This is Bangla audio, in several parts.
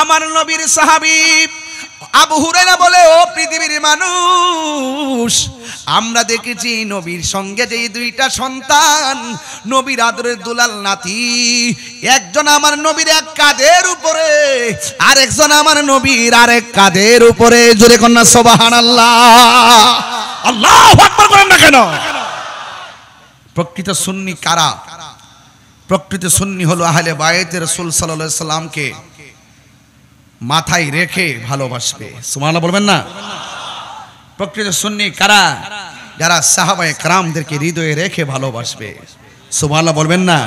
আমার নবীর সাহাবী আবু হুরায়রা বলে, ও পৃথিবীর মানুষ, আমরা দেখেছি নবীর সঙ্গে যে দুইটা সন্তান, নবীর আদরের দুলাল নাতি, একজন আমার নবীর এক কাঁধের উপরে, আর একজন আমার নবীর আরেক কাঁধের উপরে। জোরে কন্যা সুবহানাল্লাহ, আল্লাহু আকবার করেন না কেন? প্রকৃত সুন্নি কারা? প্রকৃত সুন্নি হলো আহলে বায়তে রাসূল সাল্লাল্লাহু আলাইহি সাল্লামকে মাথায় রেখে ভালোবাসবে। সুবহানাল্লাহ বলবেন না? প্রকৃত সুন্নি কারা? যারা সাহাবায়ে কেরামদেরকে হৃদয়ে রেখে ভালোবাসবে। সুবহানাল্লাহ বলবেন না?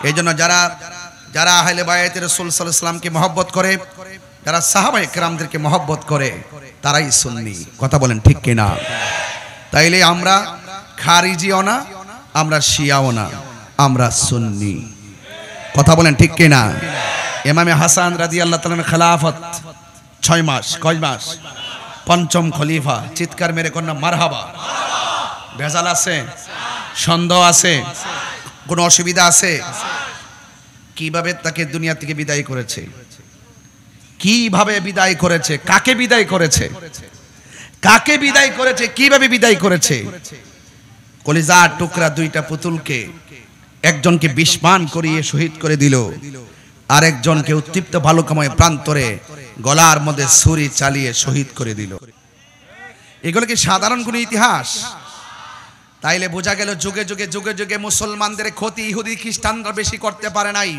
এই জন্য যারা আহলে বায়তে রাসূল সাল্লাল্লাহু আলাইহি সাল্লামকে মহব্বত করে, যারা সাহাবায়ে কেরামদেরকে মহব্বত করে, তারাই সুন্নি। কথা বলেন ঠিক কিনা? তাইলে আমরা খারিজিও না, আমরা শিয়াও না, আমরা সুন্নি। কথা বলেন ঠিক কিনা? ইমামে হাসান রাদিয়াল্লাহু তাআলার খেলাফত 6 মাস। কয় মাস? পঞ্চম খলিফা। চিৎকার মেরে কন্যা মারহাবা। ভেজাল আছে? সন্দেহ আছে? কোনো অসুবিধা আছে? কিভাবে তাকে দুনিয়া থেকে বিদায় করেছে? কিভাবে বিদায় করেছে? কাকে বিদায় করেছে? কাকে বিদায় করেছে? কিভাবে বিদায় করেছে? কলিজার টুকরা দুইটা পুতুলকে একজনকে বিস্মান করিয়ে শহীদ করে দিল, আরেকজনকে উত্তপ্ত বালুকাময় প্রান্তরে গলার মধ্যে ছুরি চালিয়ে শহীদ করে দিল। এগুলো কি সাধারণ কোনো ইতিহাস? তাইলে বোঝা গেল যুগে যুগে যুগে যুগে মুসলমানদের ক্ষতি ইহুদি খ্রিস্টানরা বেশি করতে পারে নাই।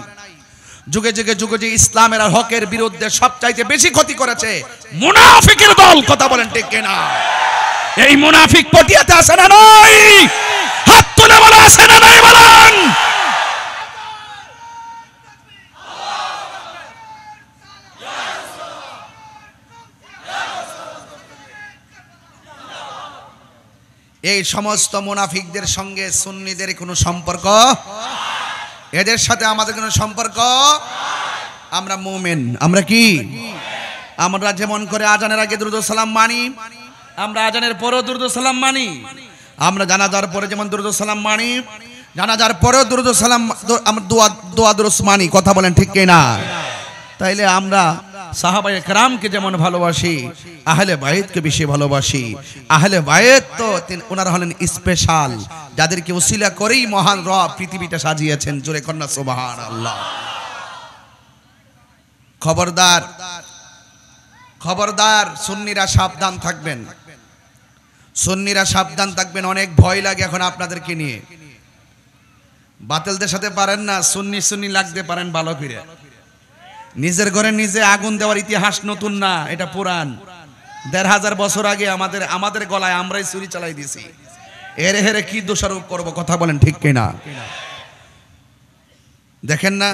যুগে যুগে যুগে যুগে ইসলামের আর হকের বিরুদ্ধে সবচাইতে বেশি ক্ষতি করেছে মুনাফিকের দল। কথা বলেন ঠিক কিনা? এই মুনাফিক পটিয়াতে আছে না নাই? হাত তুলে বলা আছে না নাই বলেন? এই সমস্ত মুনাফিকদের সঙ্গে সুন্নিদের কোনো সম্পর্ক, এদের সাথে আমাদের কোনো সম্পর্ক। আমরা মুমিন। আমরা কি? আমরা যেমন করে আজানের আগে দুরূদ সালাম মানি, আমরা আজানের পরেও দুরূদ সালাম মানি। আমরা জানাজার পরে যেমন দুরূদ সালাম মানি, জানাজার পরেও দুরূদ সালাম আমরা দোয়া দুরূদ মানি। কথা বলেন ঠিক কিনা? তাইলে আমরা সাহাবায়ে কেরামকে যেমন ভালোবাসি, আহলে বায়তকে বেশি ভালোবাসি। আহলে বায়ত তো ওনারা হলেন স্পেশাল, যাদেরকে উসিলা করেই মহান রব পৃথিবীটা সাজিয়েছেন। জোরে কন্যা সুবহানাল্লাহ। খবরদার, খবরদার, সুন্নিরা সাবধান থাকবেন। সুন্নিরা সাবধান থাকবেন। অনেক ভয় লাগে এখন আপনাদেরকে নিয়ে। বাতিলদের সাথে পারেন না, সুন্নি সুন্নি লাগতে পারেন ভালো করে। নিজের ঘরে নিজে আগুন দেওয়ার ইতিহাস নতুন না, এটা পুরান। ১৫০০ বছর আগে আমাদের গলায় আমরাই ছুরি চালাই দিছি। এরে হেরে কি দোষারোপ করব? কথা বলেন ঠিক কিনা? দেখেন না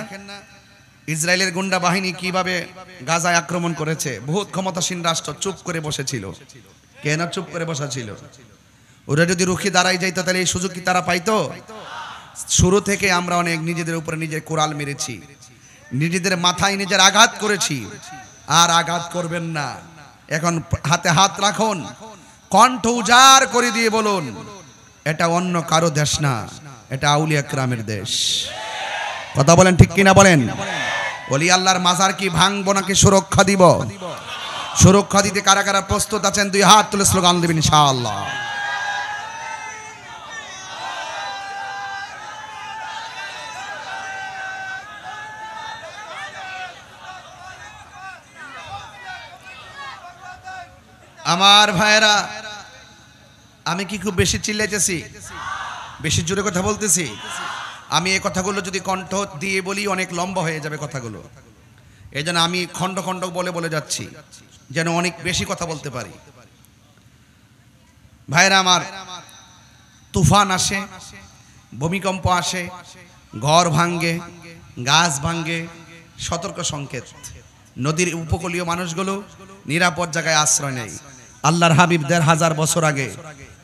ইসরায়েলের গুন্ডা বাহিনী কিভাবে গাজায় আক্রমণ করেছে। বহুত ক্ষমতাসীন রাষ্ট্র চুপ করে বসেছিল। কেন চুপ করে বসা ছিল? ওরা যদি রুখে দাঁড়াই যাইতো তাহলে এই সুযোগ কি তারা পাইতো? শুরু থেকে আমরা অনেক নিজেদের উপরে নিজের কোরাল মেরেছি, নিজেদের মাথায় নিজের আঘাত করেছি। আর আঘাত করবেন না। এখন হাতে হাত রাখুন, কণ্ঠ উজাড় করে দিয়ে বলুন, এটা অন্য কারো দেশ না, এটা আউলিয়া কেরামের দেশ। কথা বলেন ঠিক কিনা বলেন? ওলি আল্লাহর মাজার কি ভাঙবো নাকি সুরক্ষা দিব? সুরক্ষা দিতে কারা কারা প্রস্তুত আছেন? 2 হাত তুলে স্লোগান দিবেন ইনশাআল্লাহ। আমার ভাইরা, আমি কি খুব বেশি চিল্লাইতেছি? বেশি জোরে কথা বলতেছি? আমি এই কথাগুলো যদি কণ্ঠ দিয়ে বলি অনেক লম্বা হয়ে যাবে কথাগুলো। এই জন্য আমি খণ্ড খণ্ড বলে বলে যাচ্ছি, যেন অনেক বেশি কথা বলতে পারি। ভাইরা আমার, তুফান আসে, ভূমিকম্প আসে, ঘর ভাঙ্গে, গাছ ভাঙ্গে, সতর্ক সংকেত। নদীর উপকূলীয় মানুষগুলো নিরাপদ জায়গায় আশ্রয় নেয়। আল্লাহর হাবিব ১৫০০ বছর আগে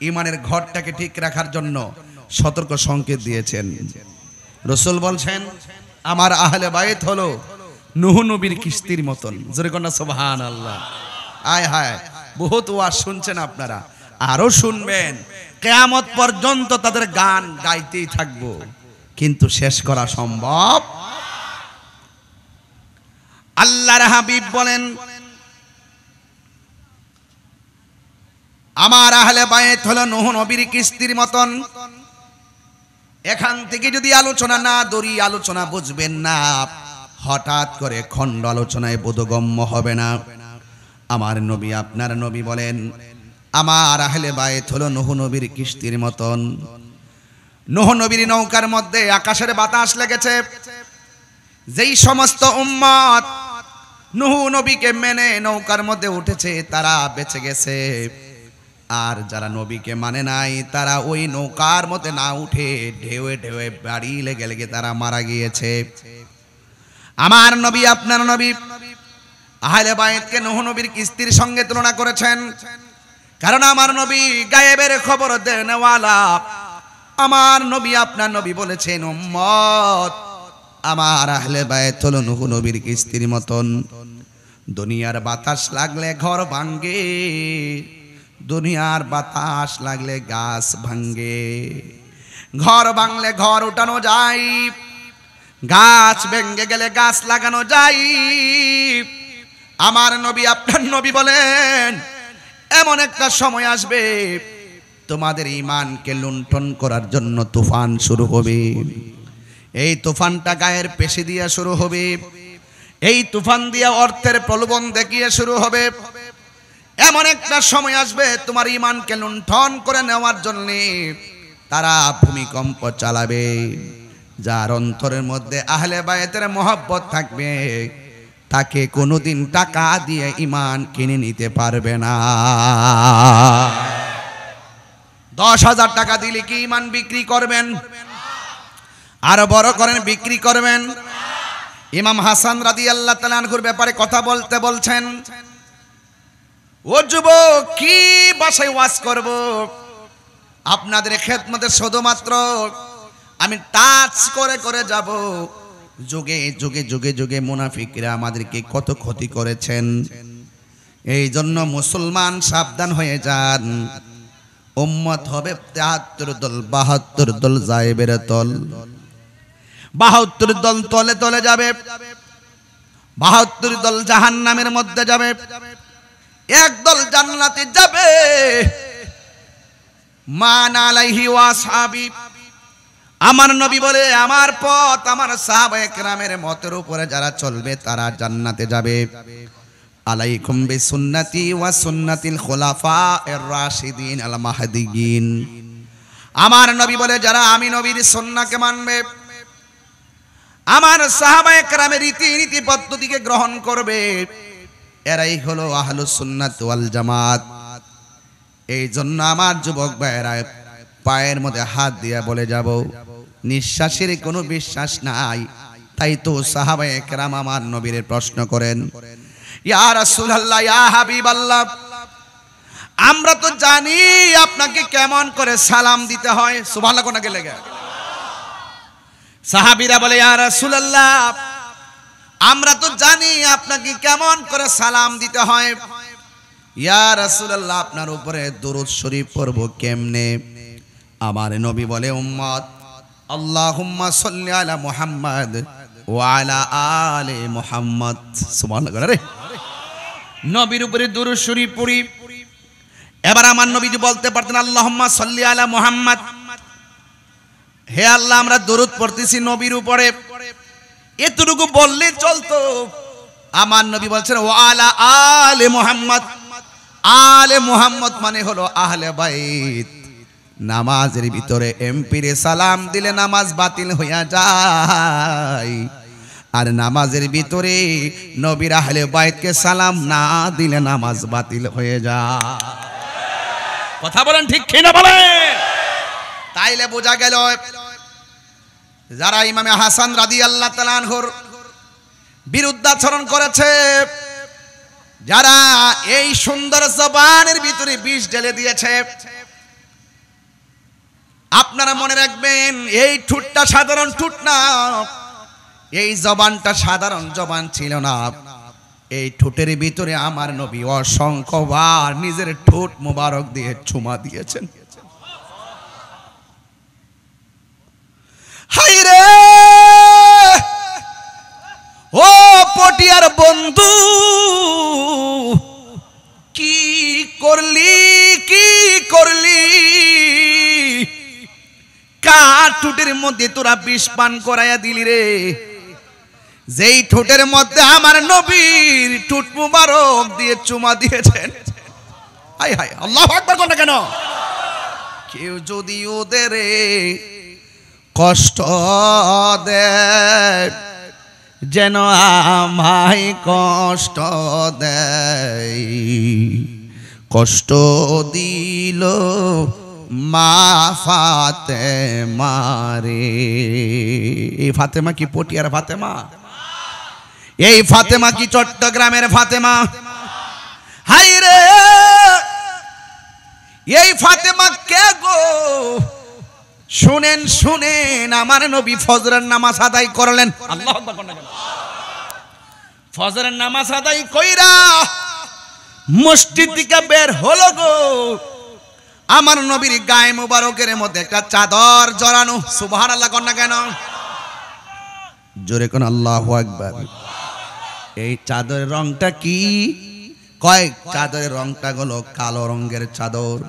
ইমানের ঘরটাকে ঠিক রাখার জন্য সতর্ক সংকেত দিয়েছেন। রাসূল বলছেন, আমার আহলে বায়ত হলো নূহ নবীর কিস্তির মতন। জোরে কন্যা সুবহানাল্লাহ। আয় হায়, বহুত ওয়াজ শুনছেন আপনারা, আরো শুনবেন। কিয়ামত পর্যন্ত তাদের গান গাইতেই থাকবো, কিন্তু শেষ করা সম্ভব। আল্লাহর হাবিব বলেন, আমার আহলে বায়ত হলো নূহ নবীর কিস্তির মতন। এখান থেকে যদি আলোচনা না ধরি, আলোচনা বুঝবেন না, হঠাৎ করে খণ্ড আলোচনায় বোধগম্য হবে না। আমার নবী, আপনার নবী বলেন, আমার আহলে বায়ত হলো নূহ নবীর কিস্তির মতন। নূহ নবীর নৌকার মধ্যে আকাশের বাতাস লেগেছে। যেই সমস্ত উম্মত নূহ নবীকে মেনে নৌকার মধ্যে উঠেছে তারা বেঁচে গেছে, আর যারা নবীকে মানে নাই তারা ওই নৌকার মধ্যে না উঠে ঢেউয়ে ঢেউয়ে বাড়ি লেগে লেগে তারা মারা গিয়েছে। আমার নবী, আপনার নবী আহলে বায়তকে নূহ নবীর কিস্তির সঙ্গে তুলনা করেছেন, কারণ আমার নবী গায়েবের খবর দেনওয়ালা। আমার নবী, আপনার নবী বলেছেন, উম্মত আমার আহলে বায়ত হলো নূহ নবীর কিস্তির মতন। দুনিয়ার বাতাস লাগলে ঘর ভাঙ্গে, দুনিয়ার বাতাস লাগলে গাছ ভাঙ্গে। ঘর ভাঙলে ঘর উঠানো যায়, গাছ ভেঙে গেলে গাছ লাগানো যায়। আমার নবী, আপনার নবী বলেন, এমন একটা সময় আসবে তোমাদের ঈমানকে লুণ্ঠন করার জন্য তুফান শুরু হবে। এই তুফানটা গায়ের পেশি দিয়ে শুরু হবে, এই তুফান দিয়ে অর্থের প্রলোভন দেখিয়ে শুরু হবে। এমন একটা সময় আসবে তোমার ঈমানকে লুণ্ঠন করে নেওয়ার জন্য তারা ভূমিকম্প চালাবে। যার অন্তরের মধ্যে আহলে বায়তের মহব্বত থাকবে তাকে কোনোদিন টাকা দিয়ে ঈমান কিনে নিতে পারবে না। 10,000 টাকা দিলে কি ঈমান বিক্রি করবেন? আরো বড় করেন, বিক্রি করবেন? ইমাম হাসান রাদিয়াল্লাহু তাআলা আনহুর ব্যাপারে কথা বলতে বলছেন, ও যুবক, কি ভাষায় ওয়াজ করব? আপনাদের খেদমতে শুধুমাত্র আমি টাচ করে করে যাব। যুগে যুগে যুগে যুগে মুনাফিকরা আমাদেরকে কত ক্ষতি করেছেন। এই জন্য মুসলমান সাবধান হয়ে যান। উম্মত হবে 73 দল, 72 দল যায়েবের দল। 72 দল তলে তলে যাবে, 72 দল জাহান্নামের মধ্যে যাবে, একদল জান্নাতে যাবে। মান আলাইহি ওয়া আসহাবি, আমার নবী বলে, আমার পথ আমার সাহাবায়ে কেরামের মতের উপরে যারা চলবে তারা জান্নাতে যাবে। আলাইকুম বিসুন্নতি ওয়া সুন্নাতিল খুলাফায়ে রাশিদিন আল মাহদিয়িন। আমার নবী বলে, যারা আমি নবীর সুন্নাহকে মানবে, আমার সাহাবায়ে কেরামের রীতি পদ্ধতিকে গ্রহণ করবে, এরাই হলো আহলুস সুন্নাত ওয়াল জামাত। এই জন্য আমার যুবক ভাইয়েরা পায়ের মধ্যে হাত দিয়ে বলে যাব, নিঃশ্বাসের কোনো বিশ্বাস নাই। তাই তো সাহাবায়ে কেরাম আমার নবীর প্রশ্ন করেন, ইয়া রাসূলুল্লাহ, ইয়া হাবিবাল্লাহ, আমরা তো জানি আপনাকে কেমন করে সালাম দিতে হয়। সুবহানাল্লাহ কোনা গেলে গে সাহাবীরা বলে, ইয়া রাসূলুল্লাহ, আমরা তো জানি আপনাকে কেমন করে সালাম দিতে হয়। ইয়া রাসূলুল্লাহ, আপনার উপরে দরুদ শরীফ পড়ব কেমনে? আমার নবী বলে, উম্মত, আল্লাহুম্মা সাল্লি আলা মুহাম্মদ ওয়া আলা আলি মুহাম্মদ। সুবহানাল্লাহ রে, নবীর উপরে দরুদ শরীফ পড়ি। এবার আমার নবী যে বলতে পারতেন, আল্লাহুম্মা সাল্লি আলা মুহাম্মদ, হে আল্লাহ আমরা দরুদ পড়তেছি নবীর উপরে, এতটুকু বললে চলতো। আমার নবী বলছেন, ওয়া আলা আলি মুহাম্মদ। আলে মুহাম্মদ মানে হলো আহলে বাইত। নামাজের ভিতরে এমপিরে সালাম দিলে নামাজ বাতিল হইয়া যায়, আর নামাজের ভিতরে নবীর আহলে বাইতকে সালাম না দিলে নামাজ বাতিল হয়ে যায়। কথা বলেন ঠিক কিনা বলেন? তাইলে বোঝা গেল যারা ইমামে হাসান রাদিয়াল্লাহু তাআলা আনহুর বিরুদ্ধাচরণ করেছে, যারা এই সুন্দর জবানের ভিতরে বিষ ঢেলে দিয়েছে, আপনারা মনে রাখবেন, এই ঠুটটা সাধারণ ঠুট না, এই জবানটা সাধারণ জবান ছিল না। এই ঠোঁটের ভিতরে আমার নবী অসংখ্যবার নিজের ঠোঁট মোবারক দিয়ে চুমা দিয়েছেন। হায় রে, ও পটিয়া দিয়ার বন্ধু কি করলি কি করলি, কার ঠোঁটের মধ্যে তোরা বিষ পান করাইয়া দিলি রে, যেই ঠোঁটের মধ্যে আমার নবীর ঠোঁট মুবারক দিয়ে চুমা দিয়েছেন। হাই হাই, আল্লাহু আকবার কোন কেন? কেউ যদি ওদের কষ্ট দেয় যেন আমায় কষ্ট দেয়, কষ্ট দিল মা ফাতেমা রে। এই ফাতেমা কি পটিয়ার ফাতেমা? এই ফাতেমা কি চট্টগ্রামের ফাতেমা? হাই রে, এই ফাতেমা কে গো? শুনেন শুনেন, আমার নবী ফজরের নামাজ আদায় করলেন। আল্লাহু আকবার কোন কেন? ফজরের নামাজ আদায় কইরা মসজিদ থেকে বের হলো গো, আমার নবীর গায়ে মোবারকের মধ্যে একটা চাদর জড়ানো। সুবহানাল্লাহ কোন কেন? জোরে কোন আল্লাহু আকবার। এই চাদরের রংটা কি? কয়েক চাদরের রংটা হলো কালো রঙের চাদর।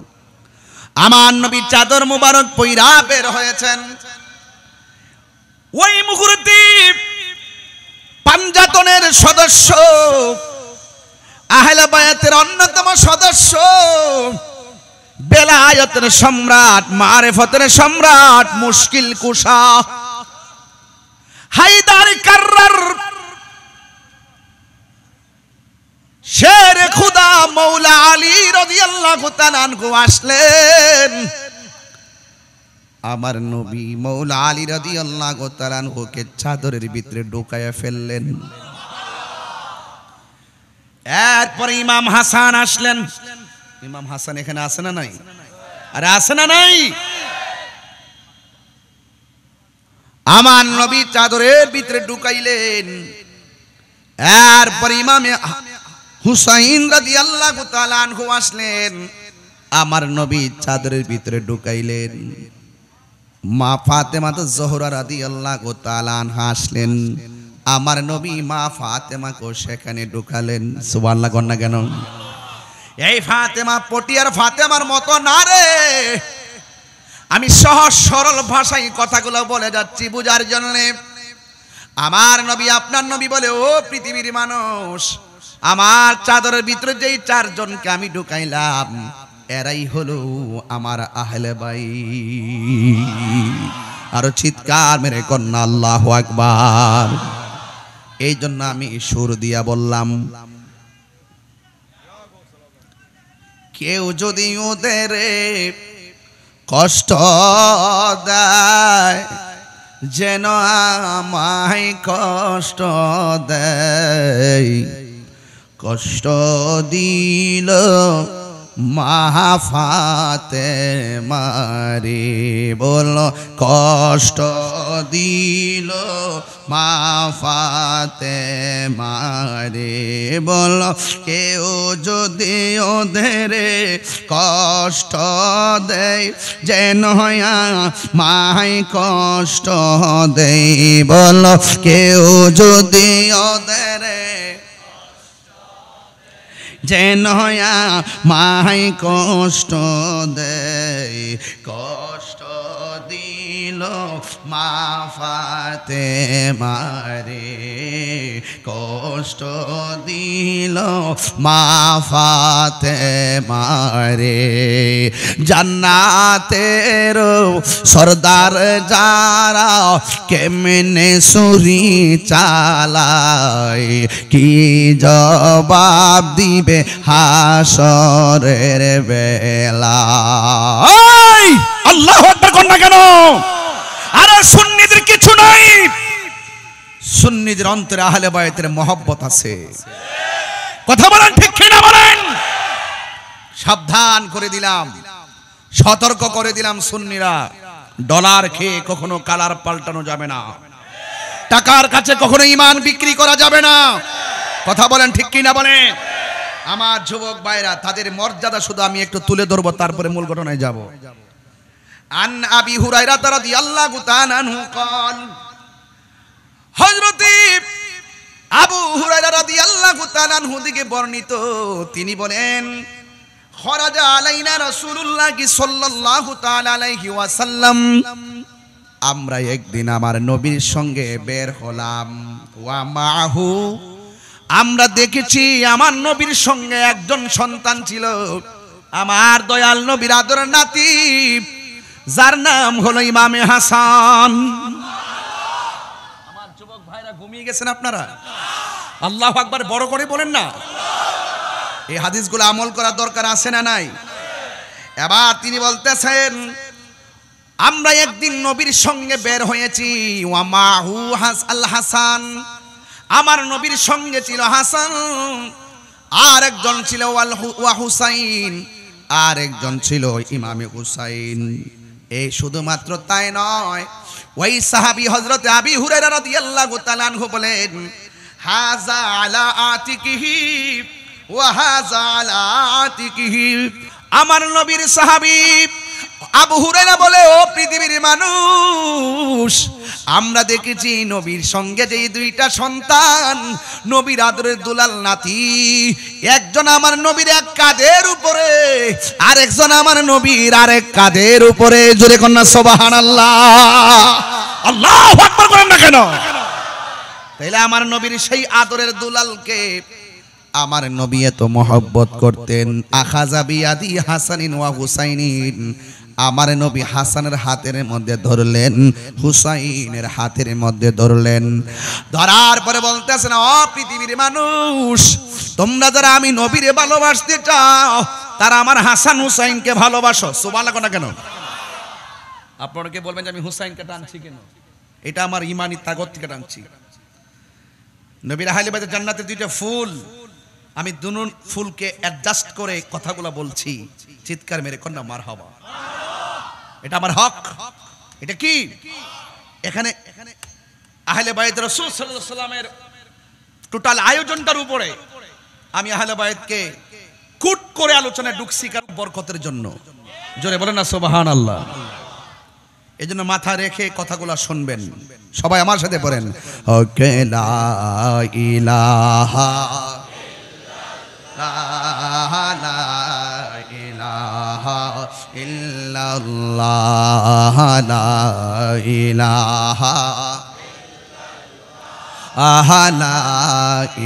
আমার নবী চাদর মুবারক পইরা বের হয়েছেন। ওই মুহূর্তে পাঞ্জাতনের সদস্য, আহলে বায়াতের অন্যতম সদস্য, বেলায়েতের সম্রাট, মারিফতের সম্রাট, মুশকিল কুশা হায়দার কাররার শের খুদা মৌলা আলী রাদিয়াল্লাহু তাআলা আনহু আসলেন। আমার নবী মৌলা আলী রাদিয়াল্লাহু তাআলা আনহুকে চাদরের ভিতরে ঢুকায়া ফেললেন। এরপর ইমাম হাসান আসলেন। ইমাম হাসান এখানে আছে না নাই? আরে আছে না নাই? আমার নবী চাদরের ভিতরে ঢুকাইলেন। এরপর ইমামে হুসাইন রাদিয়াল্লাহু তাআলা আনহু আসলেন। আমার নবী চাদরের ভিতরে ঢুকাইলেন। মা ফাতেমা জোহরা রাদিয়াল্লাহু তাআলা আনহা আসলেন। আমার নবী মা ফাতেমাকে সেখানে ঢুকালেন। সুবহানাল্লাহ কোন না কেন? এই ফাতেমা পটিয়ার ফাতেমার মতো না রে। আমি সহজ সরল ভাষায় কথাগুলো বলে যাচ্ছি বুঝার জন্য। আমার নবী আপনার নবী বলে, ও পৃথিবীর মানুষ, আমার চাদরের ভিতরে যেই চারজনকে আমি ঢুকাইলাম এরাই হলো আমার আহলে বাইত। আরো চিৎকার মেরে কন্যা আল্লাহু আকবার। এই জন্য আমি সুর দিয়া বললাম, কেউ যদি ওদের কষ্ট দেয় যেন আমায় কষ্ট দেয়, কষ্ট দিল মা ফাতেমা রে। বলো কষ্ট দিল মা ফাতেমা রে। বলো কেউ যদি ওদের কষ্ট দেয় যেন মায় কষ্ট দেয়। বলো কেউ যদি ওদের যেন মাই কষ্ট দেয়, কষ্ট দিল মা ফাতেমা রে, কষ্ট দিল মা ফাতেমা রে। জান্নাতের সরদার যারা কেমনে ছুরি চালায়, কি জবাব দিবে হাসরের বেলা। আল্লাহু আকবার কোন না কেন? আরে সুন্নিদের কিছু নাই। সুন্নিদের অন্তরে আহলে বায়তের মহব্বত আছে। কথা বলেন ঠিক কিনা বলেন? সাবধান করে দিলাম, সতর্ক করে দিলাম, সুন্নিরা ডলার খেয়ে কখনো কালার পাল্টানো যাবে না। টাকার কাছে কখনো ঈমান বিক্রি করা যাবে না। কথা বলেন ঠিক কিনা বলেন? আমার যুবক ভাইরা, তাদের মর্যাদা শুধু আমি একটু তুলে ধরবো, তারপরে মূল ঘটনায় যাব। আন আবি হুরায়রা রাদিয়াল্লাহু তাআলা আনহু قال, হযরত আবু হুরায়রা রাদিয়াল্লাহু তাআলা আনহু থেকে বর্ণিত, তিনি বলেন খরাজা আলাইনা রাসূলুল্লাহ সাল্লাল্লাহু তাআলা আলাইহি ওয়াসাল্লাম, আমরা একদিন আমার নবীর সঙ্গে বের হলাম। ওয়া মাহু, আমরা দেখেছি আমার নবীর সঙ্গে একজন সন্তান ছিল, আমার দয়াল নবীর আদরের নাতি, যার নাম হলো ইমামে হাসান। আমার যুবক ভাইরা ঘুমিয়ে গেছেন আপনারা? আল্লাহু আকবার বড় করে বলেন না। এই হাদিসগুলো আমল করার দরকার আছে না নাই? এবার তিনি বলতেছেন, আমরা একদিন নবীর সঙ্গে বের হয়েছি। ওয়া মাহু আল হাসান, আমার নবীর সঙ্গে ছিল হাসান, আর একজন ছিল ওয়া হুসাইন, আর একজন ছিল ইমামে হুসাইন। এই শুধুমাত্র তাই নয়, ওই সাহাবী হযরতে আবি হুরায়রা রাদিয়াল্লাহু তাআলা আনহু বলেন, হাযা আলা আতিকিহি ওয়া হাযা আলা আতিকিহি, আমার নবীর সাহাবী আবু হুরায়রা বলে, ও পৃথিবীর মানুষ, আমরা দেখেছি নবীর সঙ্গে যে দুইটা সন্তান, নবীর আদরের দুলাল নাতি, একজন আমার নবীর এক কাঁধের উপরে, আর একজন আমার নবীর আরেক কাঁধের উপরে। জোরে কন্যা সুবহানাল্লাহ, আল্লাহু আকবার করেন না কেন? তাইলে আমার নবীর সেই আদরের দুলালকে আমার নবী এত মহব্বত করতেন। আখাযা বিয়াদি হাসানিন ওয়া হুসাইনিন, আমার নবী হাসানের হাতের মধ্যে ধরলেন, হুসাইনের হাতের মধ্যে ধরলেন। ধরার পরে বলতেছেন, ও পৃথিবীর মানুষ, তোমরা যারা আমি নবীরে ভালোবাসতে চাও, তারা আমার হাসান হুসাইনকে ভালোবাসো। সুবহানাল্লাহ না কেন? আপনারা কি বলবেন যে আমি হুসাইনকে টানছি কেন? এটা আমার ইমানি তাগত থেকে টানছি। নবীর আহলে বাইতের জান্নাতে দুইটা ফুল, আমি দুনো ফুলকে অ্যাডজাস্ট করে কথাগুলো বলছি। চিৎকার মেরে কন্যা মারহাবা। এটা আমার হক। এটা কি? এখানে আহলে বাইত রাসূল সাল্লাল্লাহু আলাইহি ওয়াসাল্লামের টোটাল আয়োজনটার উপরে আমি আহলে বাইতকে কুট করে আলোচনায় ঢুকছি কারণ বরকতের জন্য। জোরে বলেন না সুবহানাল্লাহ। এজন্য মাথা রেখে কথাগুলো শুনবেন। সবাই আমার সাথে পড়েন, ওকে লা ইলাহা লা ইলাহা ইল্লাল্লাহ, লা ইলাহা লা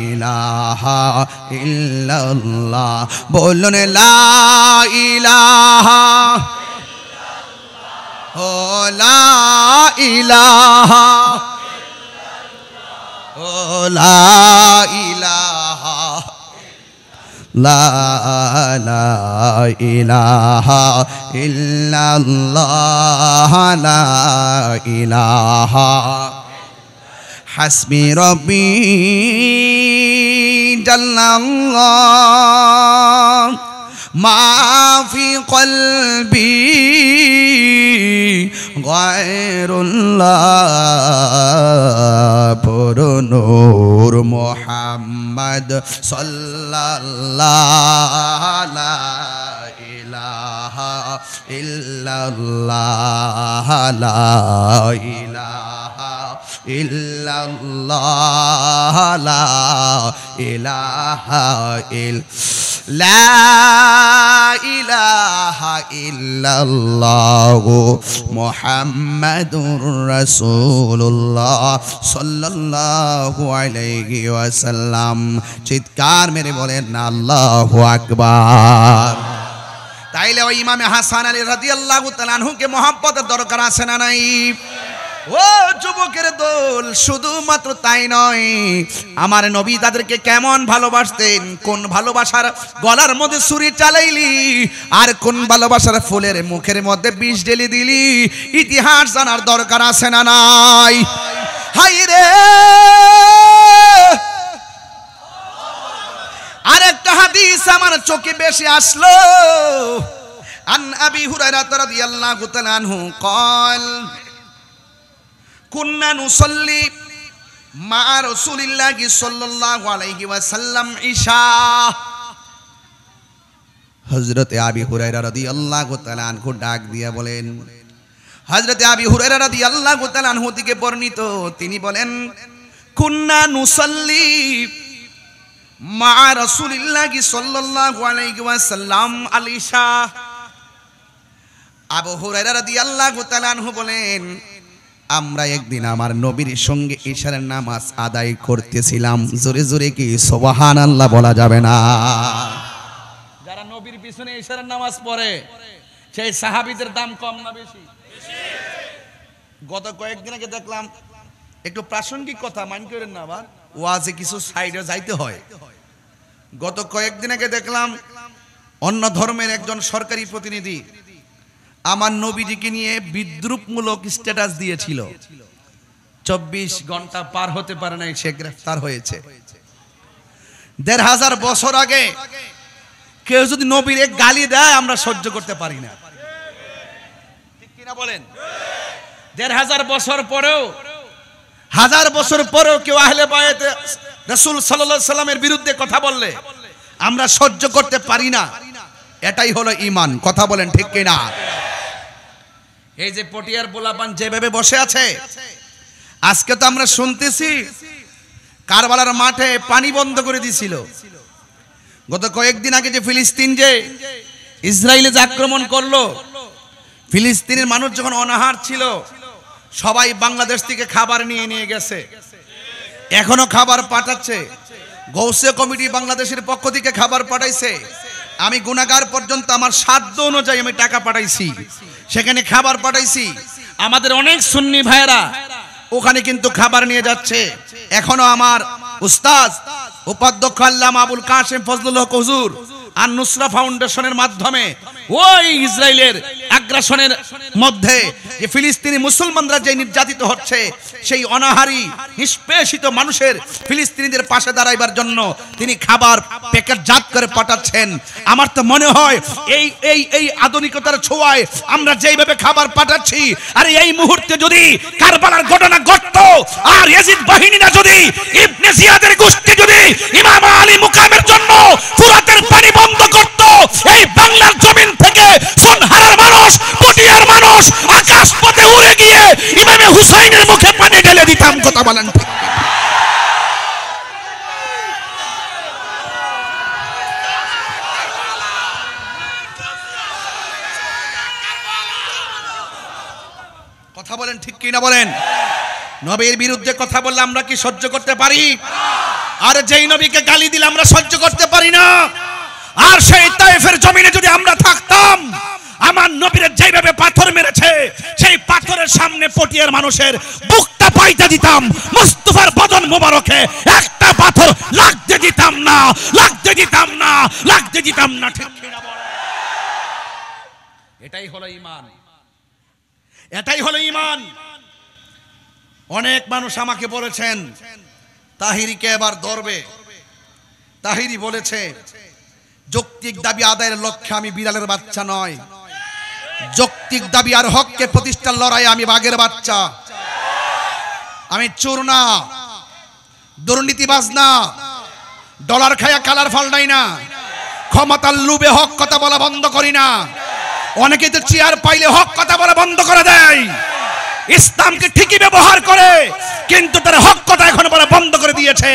ইলাহা ইল্লাল্লাহ। বলুন লা ইলাহা, ও লা ইলাহা, ও লা ইলাহা, লা ইলাহা ইল্লাল্লাহ, লা ইলাহা। হাসবি রব্বি জাল্লাল্লাহ মা ফি কলবি গায়রুল্লাহ, পুরো নূর মুহাম্মদ সাল্লাল্লাহু লা ইলাহা ইল্লাল্লাহ, লা ইলাহা ইল্লাল্লাহ, লা ইলাহা লা ইলাহা ইল্লাল্লাহু মুহাম্মাদুর রাসূলুল্লাহ সাল্লাল্লাহু আলাইহি ওয়াসাল্লাম। চিৎকার মেরে বলেন না আল্লাহু আকবার। তাইলে ওই ইমামে হাসান আলী রাদিয়াল্লাহু তাআলা আনহুকে মহব্বতের দরকার আছে না নাই? ও যুবকের দল, শুধুমাত্র তাই নয়, আমার নবী তাদেরকে কেমন ভালোবাসতেন, কোন ভালোবাসার গলার মধ্যে ছুরি চালাইলি, আর কোন ভালোবাসার ফুলের মুখের মধ্যে বিষ ঢেলে দিলি, ইতিহাস জানার দরকার আছে না নাই? হাই রে, আরেকটা হাদিস আমার চোখে বেশি আসলো। আন আবি হুরায়রা রাদিয়াল্লাহু তাআলা আনহু قال কুন্না নুসাল্লি মা রাসূলিল্লাহি সাল্লাল্লাহু আলাইহি ওয়াসাল্লাম ইশা। হযরতে আবি হুরায়রা রাদিয়াল্লাহু তাআলা আনহু ডাক দিয়া বলেন, হযরতে আবি হুরায়রা রাদিয়াল্লাহু তাআলা আনহু থেকে বর্ণিত, তিনি বলেন কুন্না নুসাল্লি মা রাসূলিল্লাহি সাল্লাল্লাহু আলাইহি ওয়াসাল্লাম আল ইশা। আবু হুরায়রা রাদিয়াল্লাহু তাআলা আনহু বলেন, আমরা একদিন আমার নবীর সঙ্গে ইশার নামাজ আদায় করতেছিলাম। জোরে জোরে কি সুবহানাল্লাহ বলা যাবে না? যারা নবীর পিছনে ইশার নামাজ পড়ে সেই সাহাবীদের দাম কম না বেশি? গত কয়েকদিন আগে দেখলাম, একটু প্রাসঙ্গিক কথা মাইন্ড করেন না, আবার ওয়াজে কিছু সাইডে যাইতে হয়। গত কয়েকদিন আগে দেখলাম অন্য ধর্মের একজন সরকারি প্রতিনিধি আমার নবীজিকে নিয়ে বিদ্রুপমূলক স্ট্যাটাস দিয়েছিল। 24 ঘন্টা পার হতে পারে নাই, সে গ্রেফতার হয়েছে। 1500 বছর আগে কেউ যদি নবীর এক গালি দেয় আমরা সহ্য করতে পারি না, ঠিক কিনা বলেন? 1500 বছর পরেও, 1000 বছর পরেও কেউ আহলে বায়াতে রাসূল সাল্লাল্লাহু আলাইহি সাল্লামের বিরুদ্ধে কথা বললে আমরা সহ্য করতে পারি না। এটাই হলো ঈমান। কথা বলেন ঠিক কিনা? এই যে পটিয়ার পোলাপান যেভাবে বসে আছে, আজকে তো আমরা শুনতেছি কারবালার মাঠে পানি বন্ধ করে দিয়েছিল। গত কয়েকদিন আগে যে ফিলিস্তিন যে ইসরায়েলে যে আক্রমণ করলো, ফিলিস্তিনের মানুষ যখন অনাহার ছিল সবাই বাংলাদেশ থেকে খাবার নিয়ে নিয়ে গেছে, এখনো খাবার পাঠাচ্ছে। গৌসে কমিটি বাংলাদেশের পক্ষ থেকে খাবার পাঠাইছে। আমি গুনাহগার পর্যন্ত আমার সাধ্য অনুযায়ী আমি টাকা পাঠাইছি, সেখানে খাবার পাঠাইছি। আমাদের অনেক সুন্নি ভাইরা ওখানে কিন্তু খাবার নিয়ে যাচ্ছে। এখনো আমার উস্তাদ উপাধ্যক্ষ আল্লামা আবুল কাসেম ফজলুল হক হুজুর আর নুসরা ফাউন্ডেশনের মাধ্যমে ওই ইসরায়েলের আগ্রাসনের মধ্যে যে ফিলিস্তিনি মুসলমানরা যে নির্যাতিত হচ্ছে, সেই অনাহারী নিষ্পেষিত মানুষের ফিলিস্তিনিদের পাশে দাঁড়াইবার জন্য তিনি খাবার প্যাকেটজাত করে পাঠাচ্ছেন। আমার তো মনে হয় এই এই এই আধুনিকতার ছোঁয়ায় আমরা যেইভাবে খাবার পাঠাচ্ছি, আর এই মুহূর্তে যদি কারবালার ঘটনা ঘটতো আর ইয়াজিদ বাহিনীরা যদি ইবনে জিয়াদের গোষ্ঠী যদি ইমাম আলী মুকামের জন্য ফুরাতের পানি বন্ধ করত, এই বাংলার জমিন থেকে সোনহারার মানুষ, পটিয়ার মানুষ আকাশ পথে উড়ে গিয়ে ইমামে হুসাইনের মুখে পানি ঢেলে দিতাম। কথা বলেন ঠিক? কথা বলেন ঠিক কি না বলেন? নবীর বিরুদ্ধে কথা বললে আমরা কি সহ্য করতে পারি? আর যেই নবীকে গালি দিলে আমরা সহ্য করতে পারি না। আর সেই তায়েফের জমিনে যদি আমরা থাকতাম, আমার নবীর যেইভাবে পাথর মেরেছে সেই পাথরের সামনে পটিয়ার মানুষের বুকটা পাইতে দিতাম, মুস্তাফার বদন মোবারকে একটা পাথর লাগতে দিতাম না, লাগতে দিতাম না, লাগতে দিতাম না। ঠিক কি না বলেন? এটাই হলো ঈমান, এটাই হলো ঈমান। অনেক মানুষ আমাকে বলেছেন তাহিরিকে এবার ধরবে। তাহিরি বলেছে যৌক্তিক দাবি আদায়ের লক্ষ্যে আমি বিড়ালের বাচ্চা নয়, যৌক্তিক দাবি আর হককে প্রতিষ্ঠার লড়াইয়ে আমি বাঘের বাচ্চা। আমি চোর না, দুর্নীতিবাজ না, ডলার খায়া কালার ফাল্টাই না, ক্ষমতার লোভে হক কথা বলা বন্ধ করি না। অনেকে তো চেয়ার পাইলে হক কথা বলা বন্ধ করে দেয়। ইসলামকে ঠিকই ব্যবহার করে, কিন্তু তার হক কথা এখন বলা বন্ধ করে দিয়েছে।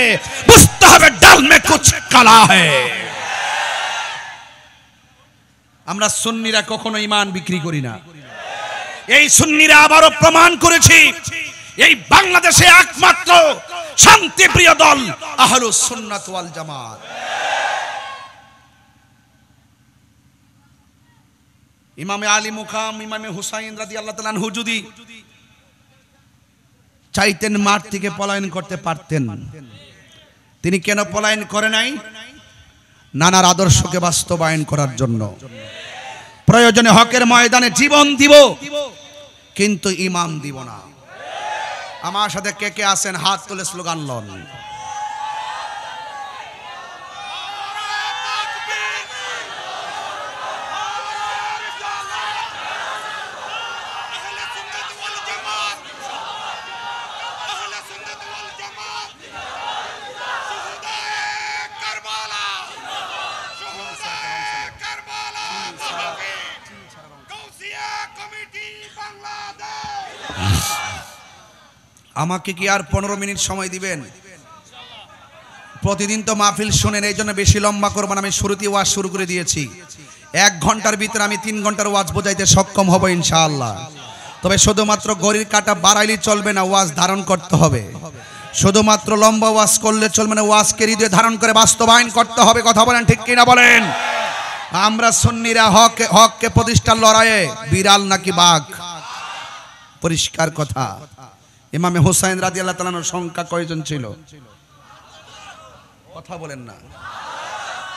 বুঝতে হবে ডাল মে কুছ কালা হ্যায়। আমরা সুন্নিরা কখনো ঈমান বিক্রি করি না। এই সুন্নিরা আবারও প্রমাণ করেছি এই বাংলাদেশে একমাত্র শান্তিপ্রিয় দল আহলুস সুন্নাত ওয়াল জামাত। ইমামে আলী মুকাম, ইমামে হুসাইন রাদিয়াল্লাহু তাআলা আনহু যদি চাইতেন মাঠ থেকে পলায়ন করতে পারতেন, তিনি কেন পলায়ন করে নাই? নানার আদর্শকে বাস্তবায়ন করার জন্য। প্রয়োজনে হকের ময়দানে জীবন দিব, কিন্তু ঈমান দিব না। আমার সাথে কে কে আছেন হাত তুলে স্লোগান লন। আমাকে কি আর 15 মিনিট সময় দিবেন? প্রতিদিন তো মাহফিল শুনেন, এই জন্য বেশি লম্বা করব না। আমি শুরুতেই ওয়াজ শুরু করে দিয়েছি। 1 ঘন্টার ভিতরে আমি 3 ঘন্টার ওয়াজ বোঝাইতে সক্ষম হব ইনশাআল্লাহ। তবে শুধুমাত্র ঘড়ির কাঁটা বাড়াইলে চলবে না, ওয়াজ ধারণ করতে হবে। শুধুমাত্র লম্বা ওয়াজ করলে চলবে না, ওয়াজকে হৃদয়ে ধারণ করে বাস্তবায়ন করতে হবে। কথা বলেন ঠিক কিনা বলেন? আমরা সুন্নিরা হককে প্রতিষ্ঠার লড়াইয়ে বিড়াল নাকি বাঘ? পরিষ্কার কথা। ইমামে হুসাইন রাদিয়াল্লাহু তাআলার সংখ্যা কয়জন ছিল? কথা বলেন না।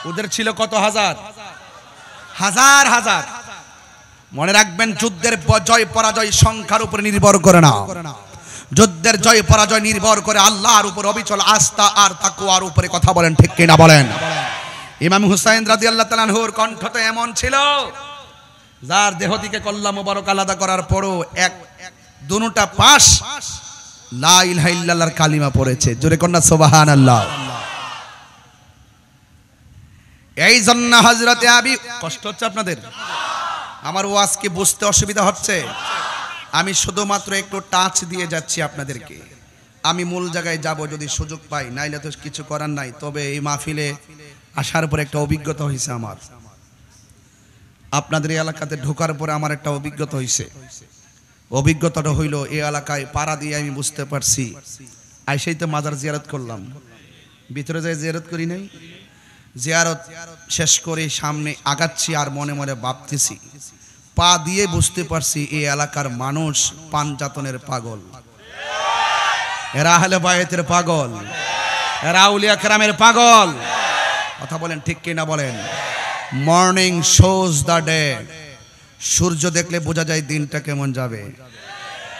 ওদের ছিল কত হাজার? হাজার হাজার। মনে রাখবেন, যুদ্ধের জয় পরাজয় সংখ্যার উপরে নির্ভর করে না। যুদ্ধের জয় পরাজয় নির্ভর করে আল্লাহর উপর অবিচল আস্থা আর তাকওয়ার উপরে। কথা বলেন ঠিক কিনা বলেন? ইমাম হুসাইন রাদিয়াল্লাহু তাআলা আনহুর কণ্ঠ তো এমন ছিল, যার দেহ থেকে কল্লা মোবারক আলাদা করার পরও দুটা পাশ লা ইলাহা ইল্লাল্লাহর কালিমা পড়েছে। জোরে কন্যা সুবহানাল্লাহ। এই জন্য হযরতে আবি, কষ্ট হচ্ছে আপনাদের? আমার ওয়াজ কি বুঝতে অসুবিধা হচ্ছে? আমি শুধুমাত্র একটু টাচ দিয়ে যাচ্ছি আপনাদেরকে। আমি মূল জায়গায় যাব যদি সুযোগ পাই, নাইলে তো কিছু করার নাই। তবে এই মাহফিলে আসার পর একটা অভিজ্ঞতা হয়েছে আমার। আপনাদের এই এলাকাতে ঢোকার পরে আমার একটা অভিজ্ঞতা হয়েছে। অভিজ্ঞতাটা হইল, এই এলাকায় পাড়া দিয়ে আমি বুঝতে পারছি, আইসাই তো মাজার জিয়ারত করলাম, ভিতরে যাই জিয়ারত করি নাই। জিয়ারত শেষ করে সামনে আগাচ্ছি আর মনে মনে ভাবতেছি, পা দিয়ে বুঝতে পারছি এই এলাকার মানুষ পাঞ্জাতনের পাগল, এরা আহলে বায়তের পাগল, এরা আউলিয়া কেরামের পাগল। কথা বলেন ঠিক কিনা বলেন? Morning shows the day. সূর্য দেখলে বোঝা যায় দিনটা কেমন যাবে।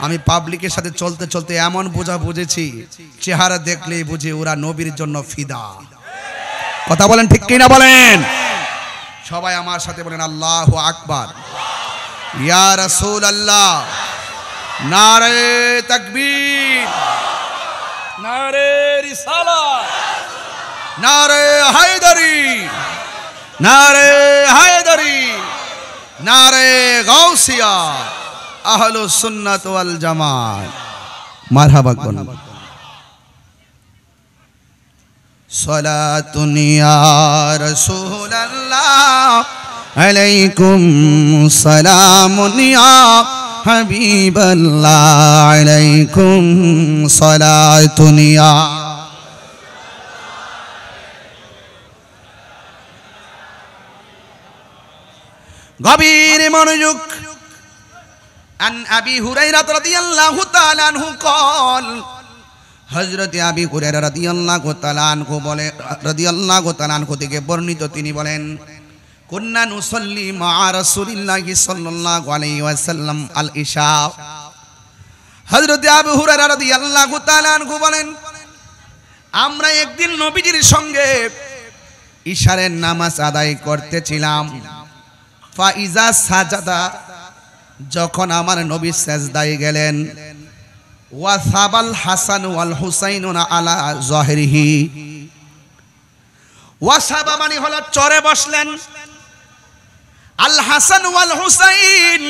আমি পাবলিকের সাথে চলতে চলতে এমন বুঝেছি, চেহারা দেখলেই বুঝি ওরা নবীর জন্য ফিদা। কথা বলেন ঠিক কিনা বলেন? সবাই আমার সাথে বলেন আল্লাহু আকবার। ইয়া রাসূলুল্লাহ, নারে তাকবীর, নারে রিসালাত, নারে হায়দারি, নারে হায়দারি, নারে গাউসিয়া, আহলুস সুন্নাত ওয়াল জামাত। মারহাবা করুন। সালাতুন ইয়া রাসূলুল্লাহ আলাইকুম সালামুন ইয়া হাবিবাল্লাহ আলাইকুম সালাতুন ইয়া। গভীর মনোযোগ। আন আবি হুরায়রা রাদিয়াল্লাহু তাআলা আনহু قال, হযরত আবি হুরায়রা রাদিয়াল্লাহু তাআলা আনহু বলে, রাদিয়াল্লাহু তাআলা আনহু থেকে বর্ণিত, তিনি বলেন, কুন্না নুসাল্লি মা রাসূলিল্লাহি সাল্লাল্লাহু আলাইহি ওয়াসাল্লাম আল ইশা। হযরত আবু হুরায়রা রাদিয়াল্লাহু তাআলা আনহু বলেন, আমরা একদিন নবীজির সঙ্গে ইশারের নামাজ আদায় করতেছিলাম। ফাইজা সাজাদা, যখন আমার নবী সেজদায় গেলেন, ওয়াসাবাল হাসান ওয়াল হুসাইন আলা যাহিরিহি। ওয়াসাবা মানে হলো চরে বসলেন। আল হাসান ওয়াল হুসাইন,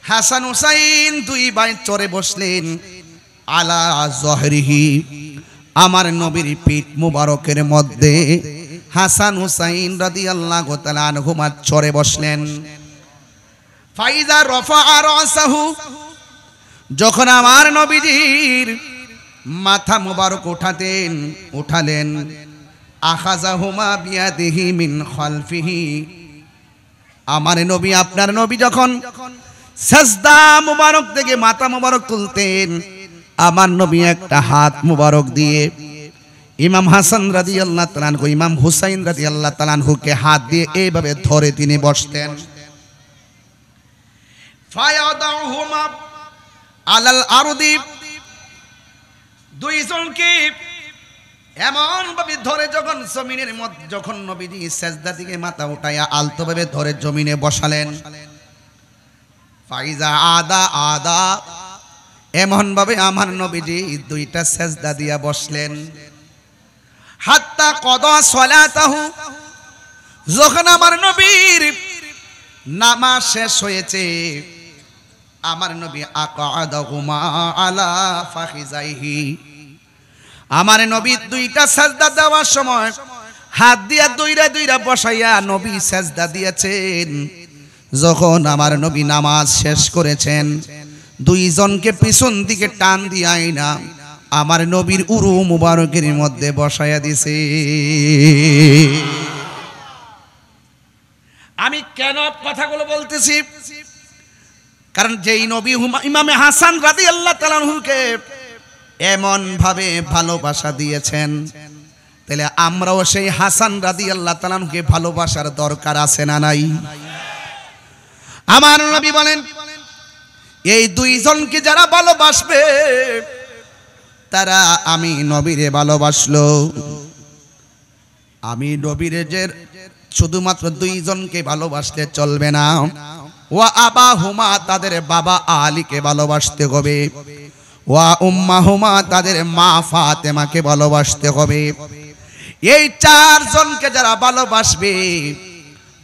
হাসান হুসাইন দুই ভাই চরে বসলেন। আলা যাহিরিহি, আমার নবীর পিঠ মুবারকের মধ্যে হাসান হুসাইন রাদিয়াল্লাহু তাআলা আনহুমা চরে বসলেন। ফাইজা রাফা রাসাহু, যখন আমার নবীজির মাথা মুবারক উঠালেন, আখাযাহুমা বিয়াদিহি মিন খালফিহি, আমার নবী, আপনার নবী যখন সাজদা মুবারক থেকে মাথা মুবারক তুলতেন, আমার নবী একটা হাত মুবারক দিয়ে ইমাম হাসান রাদিয়াল্লাহু তাআলা আনহু, ইমাম হুসাইন রাদিয়াল্লাহু তাআলা আনহুকে হাত দিয়ে এইভাবে ধরে তিনি বসতেন। ফায়াদাহুমা আলাল আরদি, দুইজনকে এমন ভাবে ধরে যখন জমিনের মধ্যে, যখন নবীজি সেজদা থেকে মাথা উঠায়া আলতো ভাবে ধরে জমিনে বসালেন। ফাইজা আদা, এমন ভাবে আমার নবীজি দুইটা সেজদা দিয়া বসলেন। হাত্তা কদা সালাতাহু, যখন আমার নবীর নামাজ শেষ হয়েছে, আমার নবী আকাদাহুমা আলা ফাখিজাইহি, আমার নবী দুইটা সাজদা দেওয়ার সময় হাত দিয়া দুইরা দুইরা বসাইয়া নবী সাজদা দিয়েছেন। যখন আমার নবী নামাজ শেষ করেছেন, দুইজনকে পিছন দিকে টান দিয়ে আইনা আমার নবীর উরু মুবারকের মধ্যে বসাইয়া দিছে। আমি কেন কথাগুলো বলতেছি? কারণ যেই নবী ইমামে হাসান রাদিয়াল্লাহু তাআলা আনহুকে এমন ভাবে ভালোবাসা দিয়েছেন, তাহলে আমরাও সেই হাসান রাদিয়াল্লাহু তাআলা আনহুকে ভালোবাসার দরকার আছে না নাই? আমার নবী বলেন, এই দুইজনকে যারা ভালোবাসবে তারা আমি নবীরে ভালোবাসলো। আমি নবীরে যে শুধুমাত্র দুইজনকে ভালোবাসলে চলবে না, ওয়া আবাহুমা তাদের বাবা আলীকে ভালোবাসতে হবে, ওয়া উম্মাহুমা তাদের মা ফাতেমাকে ভালোবাসতে হবে। এই চারজনকে যারা ভালোবাসবে,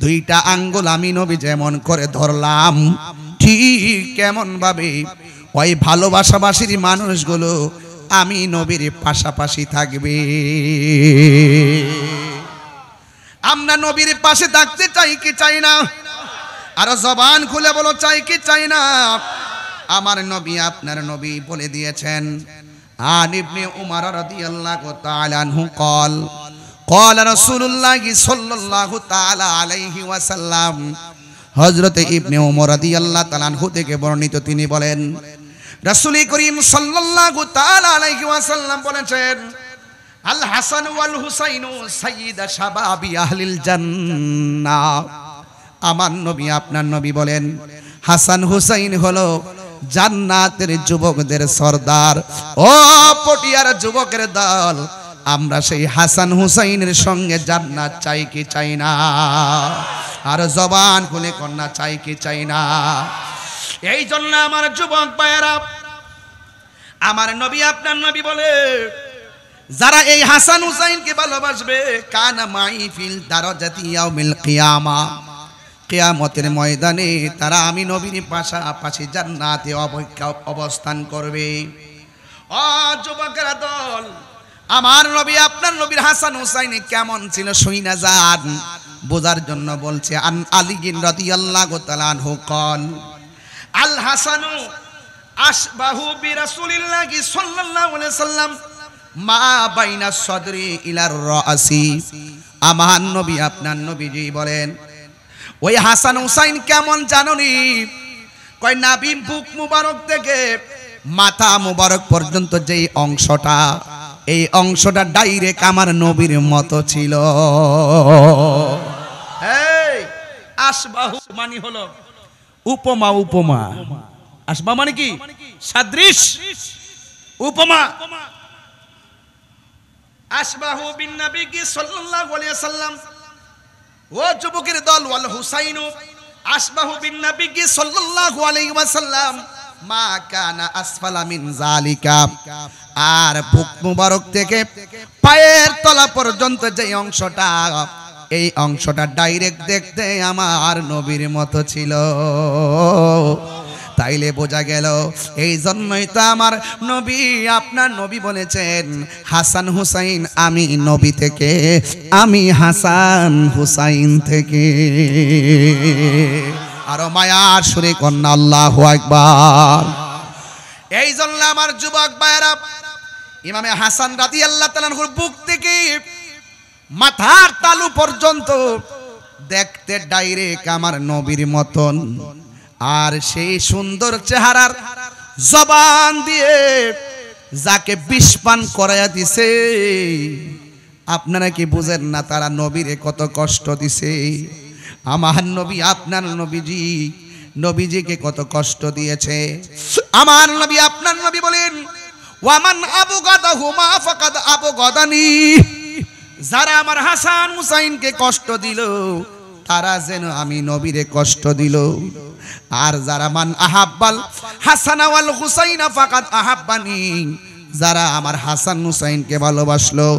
দুইটা আঙ্গুল আমি নবী যেমন করে ধরলাম, ঠিক কেমন ভাবে ওই ভালোবাসাবাসীর মানুষগুলো আমি নবীর পাশাপাশি থাকবে। আমরা নবীর পাশে থাকতে চাই কি চাই না? আর জবান খুলে বলো, চাই কি চাই না? আমার নবী আপনার নবী বলে দিয়েছেন, আন ইবনে উমর রাদিয়াল্লাহু তাআলা আনহু قال قال رسول الله صلى الله تعالى عليه وسلم, হযরত ইবনে উমর রাদিয়াল্লাহু তাআলা আনহু থেকে বর্ণিত, তিনি বলেন রাসূল করিম সাল্লাল্লাহু তাআলা আলাইহি ওয়াসাল্লাম বলেছেন, আল হাসান ওয়াল হুসাইন সাইয়্যিদা শাবাবি আহলিল জান্নাহ। আমার নবী আপনার নবী বলেন, হাসান হুসাইন হলো জান্নাতের যুবকদের সরদার। ও পটিয়ার যুবকের দল, আমরা সেই হাসান হুসাইনের সঙ্গে জান্নাত চাই কি চাই না? আর জবান খুলে কন্যা চাই কি চাই না? এই জন্য আমার যুবক ভাইয়েরা, আমার নবী আপনার নবী বলে, যারা এই হাসান হুসাইনকে ভালোবাসবে, কানা মাই ফিল দারাজাতি ইয়াউমিল কিয়ামা, কিয়ামতের ময়দানে তারা আমি নবীর পাশাপাশি জান্নাতে অবস্থান করবে। ও যুবকেরা দল, আমার নবী আপনার নবীর হাসান হুসাইন কেমন ছিল শুইনা যান, বোঝার জন্য বলছে। আন আলী রাদিয়াল্লাহু তাআলা আনহু قال আল হাসানু আশবাহু বিরাসূলিল্লাহি সাল্লাল্লাহু আলাইহি সাল্লাম মা বাইনা সদরি ইলার রাসি। আমার নবী আপনার নবীজি বলেন, ওই হাসান হুসাইন কেমন জানোনি? কয় নবী বুক মুবারক থেকে মাথা মুবারক পর্যন্ত যেই অংশটা, এই অংশটা ডাইরেক্ট আমার নবীর মতো ছিল। এই আশবাহু মানে হলো উপমা, উপমা। আশবা মানে কি? সাদৃশ, উপমা। আশবাহু বিন নবী সাল্লাল্লাহু আলাইহি ওয়াসাল্লাম, ও যুবকের দল, ওয়াল হুসাইনু আশবাহু বিন নবী সাল্লাল্লাহু আলাইহি ওয়াসাল্লাম মা কানা আসফালা মিন যালিকা। আর বুক মুবারক থেকে পায়ের তলা পর্যন্ত যে অংশটা, এই অংশটা ডাইরেক্ট দেখতে আমার নবীর মতো ছিল। তাইলে বোঝা গেল, এই জন্যই তো আমার নবী আপনার নবী বলেছেন, হাসান হুসাইন আমি নবী থেকে, আমি হাসান হুসাইন থেকে। আরো মায়ার সুরে কন্যা আল্লাহু আকবার। এই জন্য আমার যুবক ভাইয়েরা, ইমামে হাসান রাদিয়াল্লাহু তাআলা আনহুর বুক থেকে মাথার তালু পর্যন্ত দেখতে ডাইরেক্ট আমার নবীর মতন। আর সেই সুন্দর চেহারার জবান দিয়ে যাকে বিষ পান করাইয়া দিছে, আপনারা কি বুঝেন না তারা নবীরে কত কষ্ট দিছে? আমার নবী আপনার নবীজিকে কত কষ্ট দিয়েছে। আমার নবী আপনার নবী বলেন, ওয়ামান আবগাদাহুমা ফাকাদ আবগাদানি। যারা আমার হাসান হুসাইনকে কষ্ট দিল, তারা যেন আমি নবীরে কষ্ট দিল। আর যারা মান আহাব্বাল হাসান ওয়াল হুসাইনা ফাকাদ আহাব্বানি, যারা আমার হাসান হুসাইনকে ভালোবাসলো,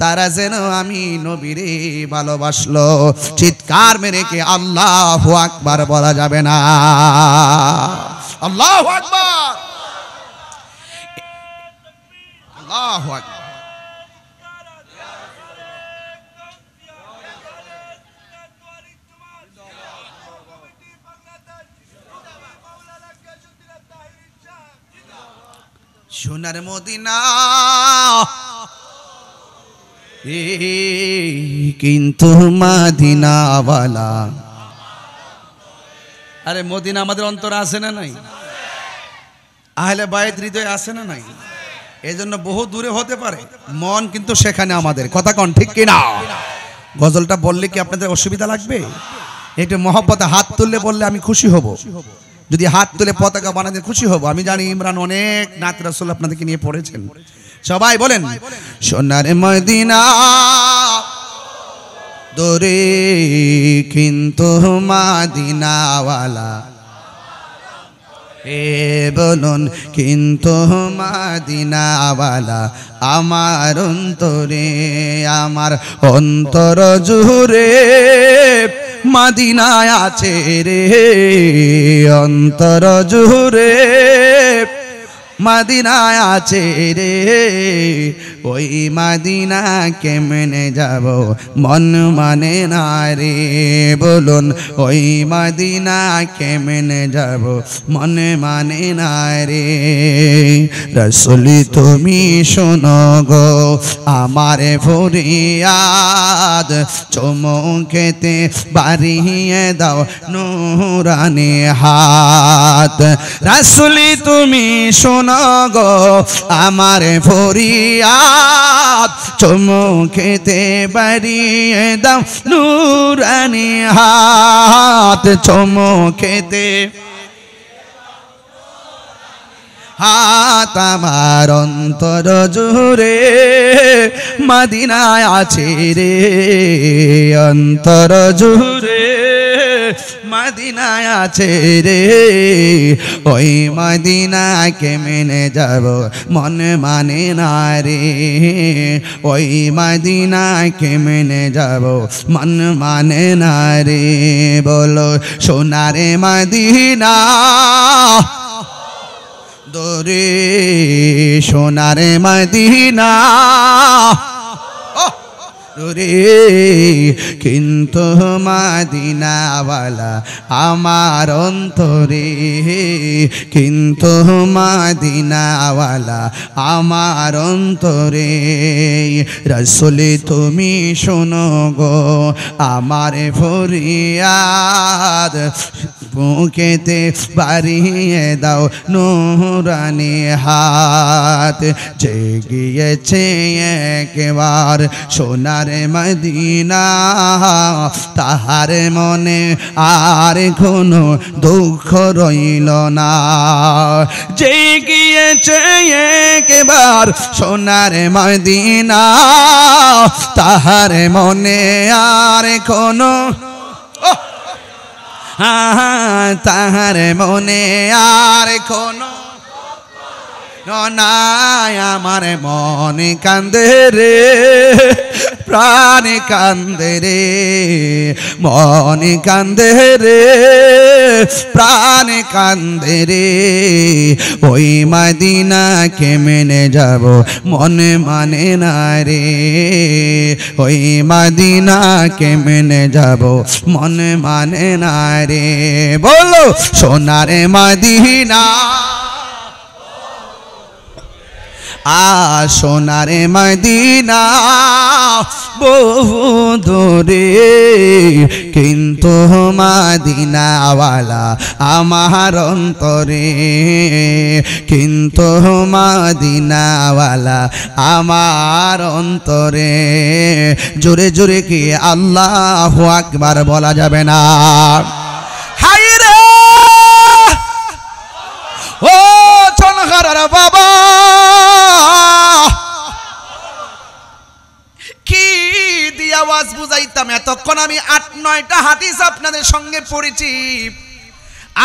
তারা যেন আমি নবীরে ভালোবাসলো। চিৎকার মেরে কে আল্লাহু আকবার বলা যাবে না? আল্লাহু আকবার, আল্লাহু আকবার। সোনার মদিনা কিন্তু মদিনাওয়ালা, আরে মদিনা আমাদের অন্তরে আছে না নাই? আহলে বায়ত হৃদয়ে আছে না নাই? এই জন্য বহু দূরে হতে পারে, মন কিন্তু সেখানে আমাদের। কথা কন ঠিক কিনা? গজলটা বললে কি আপনাদের অসুবিধা লাগবে? একটু মহব্বতে হাত তুললে বললে আমি খুশি হব। যদি হাত তুলে পতাকা বানাতে খুশি হব। আমি জানি ইমরান অনেক নাত রাসূল আপনাদেরকে নিয়ে পড়েছেন। সবাই বলেন সোনার মদিনা দরে কিন্তু মদিনাওয়ালা, এ বলুন কিন্তু মদিনাওয়ালা আমার অন্তরে, আমার অন্তর জুড়ে মদিনায় আছে রে, অন্তর জুড়ে মদিনায় আছে রে, ওই মদিনা কেমনে যাব মন মানে না রে, বলুন ওই মদিনা কেমনে যাব মন মানে না রে। রাসূল তুমি শোনো গো আমার ফরিয়াদ, চমকেতে বাড়িয়ে দাও নূরানি হাত। রাসূল তুমি শোনো গো আমার ফরিয়াদ, চমকেতে বাড়িয়ে দাও নূরানি হাত, চমকেতে হাত আমার অন্তর জুড়ে মদিনায় আছে রে, অন্তর জুড়ে মদিনায় আছে রে, ওই মদিনা কেমনে যাব মন মানে না রে, ওই মদিনা কেমনে যাব মন মানে না রে, বলো সোনারে মদিনা দরে সোনারে মদিনা রে, কিন্তু মদিনাওয়ালা আমার অন্তরে, কিন্তু মদিনাওয়ালা আমার অন্তরে। রাসূল তুমি শোনো গো আমার ফরিয়াদ, বুকেতে বাড়িয়ে দাও নূরানি হাত, জেগিয়েছে একবার সোনার মদিনা, তাহার মনে আর কোনো দুঃখ রইল না, জেগিয়েছে একবার সোনার মদিনা, তাহার মনে আর কোনো তাহার মনে আর কোনো নাই, আমার মন কান্দে রে, প্রাণ কান্দে রে, মন কান্দে রে, প্রাণ কান্দে রে, ওই মদিনা কেমনে যাব মন মানে না রে, ওই মদিনা কেমনে যাব মন মানে না রে, বলো সোনারে মদিনা সোনারে মদিনা বহু দূরে, কিন্তু মদিনাওয়ালা আমার অন্তরে, কিন্তু মদিনাওয়ালা আমার অন্তরে। জোরে জোরে কি আল্লাহু আকবার বলা যাবে না? হাই রে ও চনখারার বাবা, কি দিয়ে আওয়াজ বুঝাইতাম? এতক্ষণ আমি ৮-৯টা হাদিস আপনাদের সঙ্গে পড়েছি,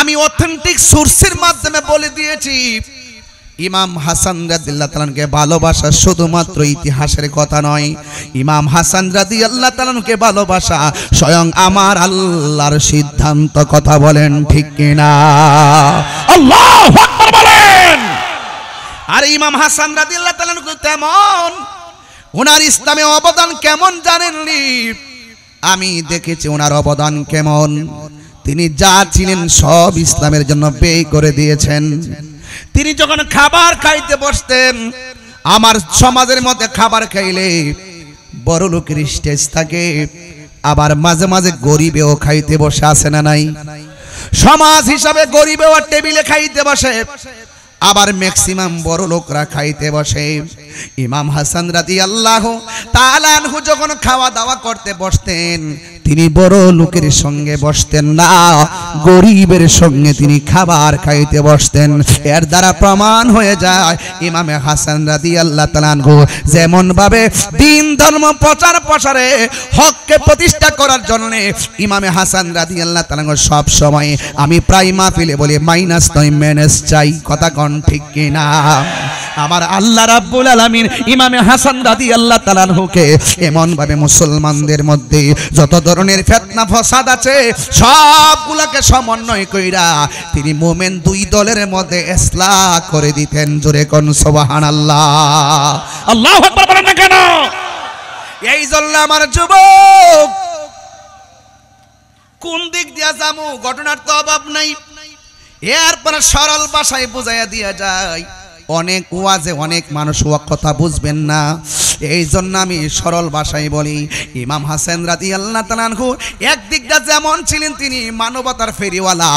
আমি অথেন্টিক সোর্সের মাধ্যমে বলে দিয়েছি। ইমাম হাসান রাদিয়াল্লাহু তাআলা আনহুকে ভালোবাসা শুধুমাত্র ইতিহাসের কথা নয়, ইমাম হাসান রাদিয়াল্লাহু তাআলা আনহুকে ভালোবাসা স্বয়ং আমার আল্লাহর সিদ্ধান্ত। কথা বলেন ঠিক কিনা? আল্লাহু আকবার বলেন। আর ইমাম হাসান রাদিয়াল্লাহু তাআলা তেমন, ওনার ইসলামে অবদান কেমন জানেননি? আমি দেখেছি ওনার অবদান কেমন। তিনি যা ছিলেন সব ইসলামের জন্য ব্যয় করে দিয়েছেন। তিনি যখন খাবার খাইতে বসতেন, আমার সমাজের মধ্যে খাবার খাইলে বড় লোকের স্টেজ থাকে, আবার মাঝে মাঝে গরিবেও খাইতে বসে, আছে না নাই? সমাজ হিসাবে গরিবেও টেবিলে খাইতে বসে, আবার ম্যাক্সিমাম বড় লোকরা খাইতে বসে। ইমাম হাসান রাদিয়াল্লাহু তাআলা আনহু যখন খাওয়া দাওয়া করতে বসতেন, তিনি বড় লোকের সঙ্গে বসতেন না, গরিবের সঙ্গে তিনি খাবার খাইতে বসতেন। এর দ্বারা প্রমাণ হয়ে যায় ইমামে হাসান রাদিয়াল্লাহু তাআলা আনহু যেমন ভাবে দ্বীন ধর্ম প্রচার প্রসারে হককে প্রতিষ্ঠা করার জন্য ইমামে হাসান রাদিয়াল্লাহু তাআলা আনহু সব সময়, আমি প্রায় মাহফিলে বলি, মাইনাস নয় মেনেস চাই। কথা কোন ঠিক কিনা? আমার আল্লাহ রাব্বুল আলামিন ইমামে হাসান রাদিয়াল্লাহু তাআলা আনহুকে এমন ভাবে মুসলমানদের মধ্যে যত ধরনের ফিতনা ফাসাদ আছে সবগুলোকে সমন্বয় কইরা তিনি মুমিন দুই দলের মধ্যে ইসলাহ করে দিতেন। জোরে কোন সুবহানাল্লাহ। আল্লাহু আকবার বলেন না কেন? এই জন্য আমার যুবক, কোন দিক দিয়া যামু ঘটনার তো অভাব নাই। এরপর সরল ভাষায় বুঝাইয়া দিয়া যায়। অনেক ওয়াজে অনেক মানুষ কথা বুঝবেন না, এই জন্য আমি সরল ভাষায় বলি। ইমাম হাসান রাদিয়াল্লাহু তাআলা আনহু একদিক দিয়ে যেমন ছিলেন তিনি মানবতার ফেরিওয়ালা,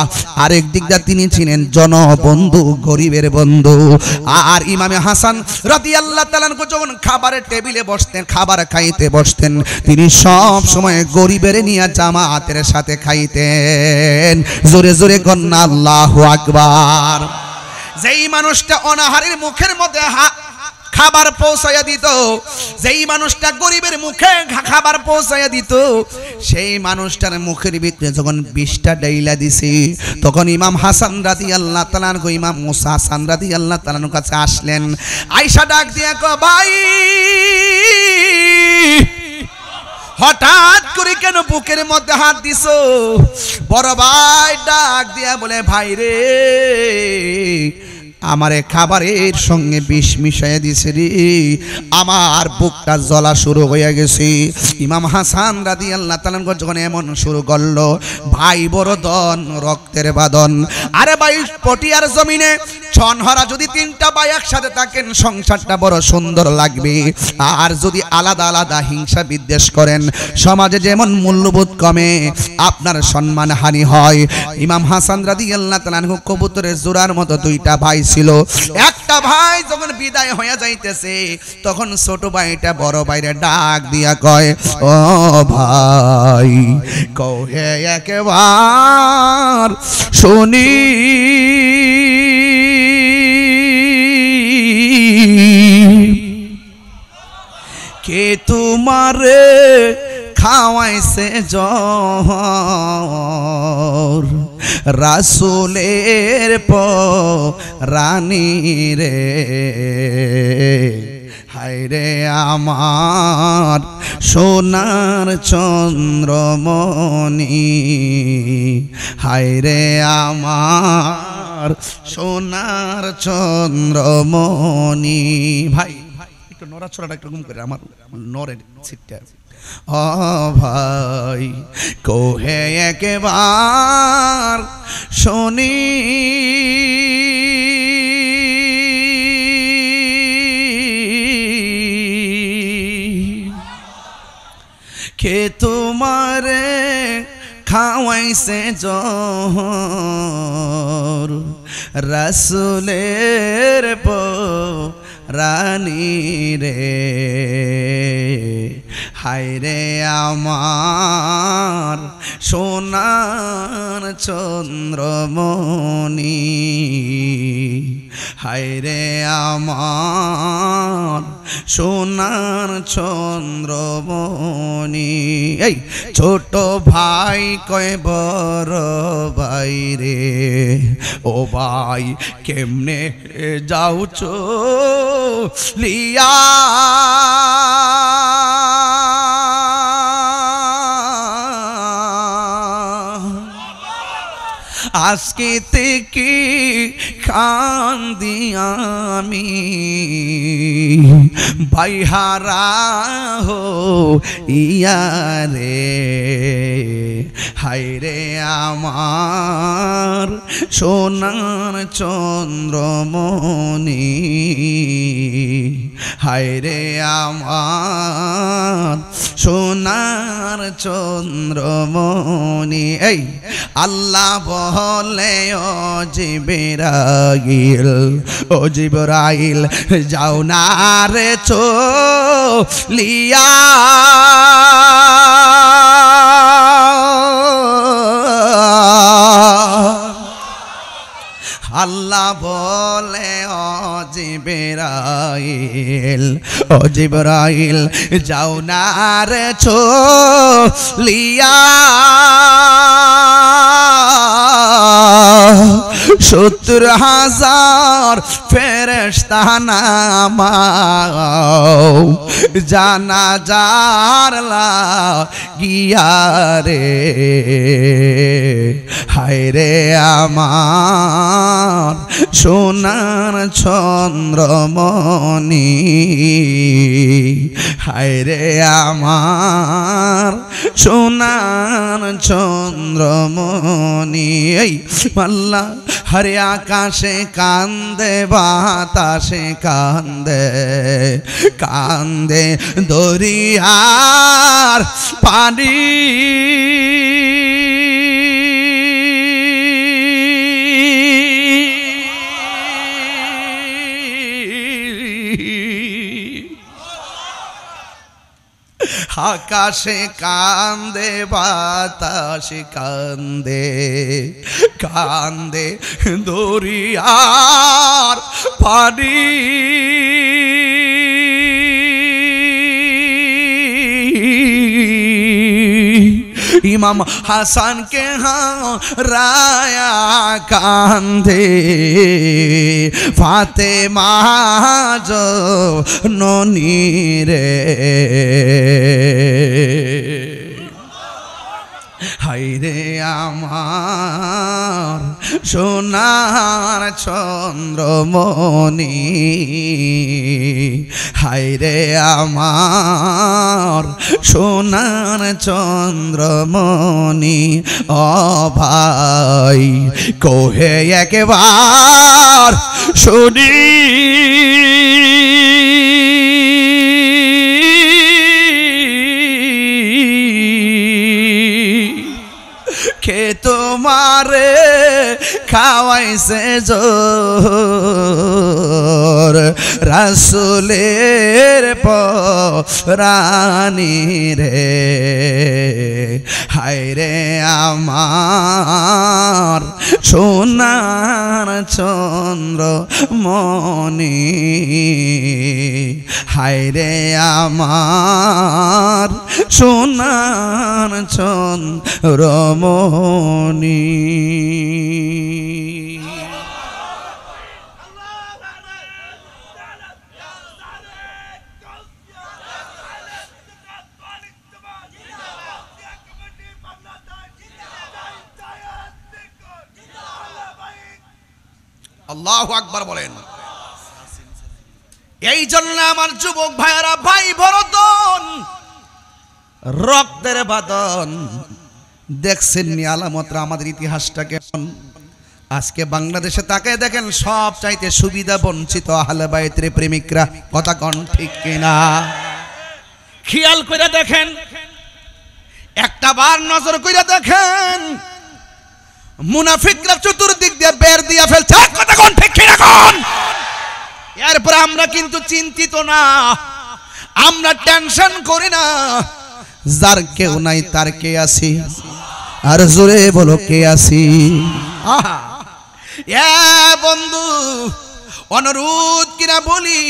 আরেক দিক দিয়ে তিনি ছিলেন জনবন্ধু, গরিবের বন্ধু। আর ইমামে হাসান রাদিয়াল্লাহু তাআলা আনহু যখন খাবারের টেবিলে বসতেন, খাবার খাইতে বসতেন, তিনি সব সময় গরিবের নিয়ে জামাতের সাথে খাইতেন। জোরে জোরে কন্যা আল্লাহু আকবার। যেই মানুষটা অনাহারের মুখের মধ্যে খাবার পৌঁছাইয়া দিত, যেই মানুষটা গরিবের মুখে খাবার পৌঁছাইয়া দিত, সেই মানুষটার মুখের ভিতরে যখন 20টা ডাইলা দিছে, তখন ইমাম হাসান রাদিয়াল্লাহু তাআলা আনহু ইমাম মুসা হাসান রাদিয়াল্লাহু তাআলা আনহুর কাছে আসলেন। আয়েশা ডাক দিয়া কয়, ভাই হঠাৎ করে কেন বুকের মধ্যে হাত দিছো? বড় ভাই ডাক দিয়া বলে, ভাই রে, আমারে খাবারের সঙ্গে বিষ মিশাইয়া দিছে রে, আমার বুকটা জ্বলা শুরু হয়ে গেছে। ইমাম হাসান রাদিয়াল্লাহু তাআলা যখন এমন শুরু করলো, ভাই বড় দন রক্তের বাঁধন। আরে ভাই, পটিয়ার জমিনে ছনহরা যদি 3টা ভাই একসাথে থাকেন, সংসারটা বড় সুন্দর লাগবে। আর যদি আলাদা আলাদা হিংসা বিদ্বেষ করেন, সমাজে যেমন মূল্যবোধ কমে, আপনার সম্মান হানি হয়। ইমাম হাসান রাদিয়াল্লাহু তাআলা আনহু কবুতরের জোড়ার মতো 2টা ভাই ছিল। একটা ভাই যখন বিদায় হয়ে যাইতেছে, তখন ছোট ভাইটা বড় ভাইরে ডাক দিয়া কয়, ও ভাই, কহে একবার শুনি, কে তোমারে খাওয়াইছে জহর, রাসূলের রানী রে, হায়রে আমার সোনার চন্দ্রমণি, হায়রে আমার সোনার চন্দ্রমণি। ভাই একটু নড়াচড়াটা একটু কম করে, আমার নড়ের সিটটা। ও ভাই, কোহে একবার শুনি, কে তোমারে খাওয়াইছে জহর, রাসূলের রানী রে, হায়রে আমার সোনার চন্দ্রমণি, হায়রে আমার সোনার চন্দ্রমণি। এই ছোট ভাই কয় বড় ভাই রে, ও ভাই কেমনে যাও লিয়া, আজকে থেকে কান্দি আমি ভাইহারা হো ইয়ারে হায়রে আমার সোনার চন্দ্রমণি হায়রে আমার সোনার চন্দ্রমণি এই আল্লাহ বলে ও জিবরাইল যাও না রে চলিয়া আল্লাহ বলে ও জিবরাইল যাও না রে চলিয়া 70,000 ফেরেশতা নামাও জানাজার লাগিয়া রে হায়রে আমার সোনার চন্দ্রমণি হায়রে আমার সোনার চন্দ্রমণি এই আল্লাহ হরে আকাশে কান্দে বাতাসে কান্দে কান্দে দরিয়ার পানি আকাশে কান্দে বাতাসে কান্দে কান্দে দরিয়ার পানি ইমাম হাসান কে রায়া কান্দে ফাতেমা জননী রে হায়রে আমার সোনার চন্দ্রমণি হায়রে আমার সোনার চন্দ্রমণি ও ভাই কোহে একবার শুনি কে তোমারে খাওয়াইছে জোর রাসূলের পরানি রে হায়রে আমার সোনার চন্দ্রমণি হায়রে আমার সোনার চন্দ্রমণি আল্লাহু আকবার বলেন। এই জন্য আমার যুবক ভাইয়েরা, ভাই ভরতন রক্তের বাদন দেখছেন নি আলামতরা আমাদের ইতিহাসটা কেমন। আজকে বাংলাদেশে তাকায় দেখেন সব চাইতে সুবিধা বঞ্চিত আহলে বাইতের প্রেমিকরা, কথা কোন ঠিক কিনা? খেয়াল করে দেখেন, একটা বার নজর করে দেখেন, মুনাফিকরা চতুর্দিক দিয়ে বের দিয়ে ফেলছে, কথা কোন ঠিক কিনা কোন? এরপর আমরা কিন্তু চিন্তিত না, আমরা টেনশন করি না, যার কেউ নাই তার কে আছি, আর জোরে বলো কে আছি। বন্ধু অনুরোধ কিনা বলি,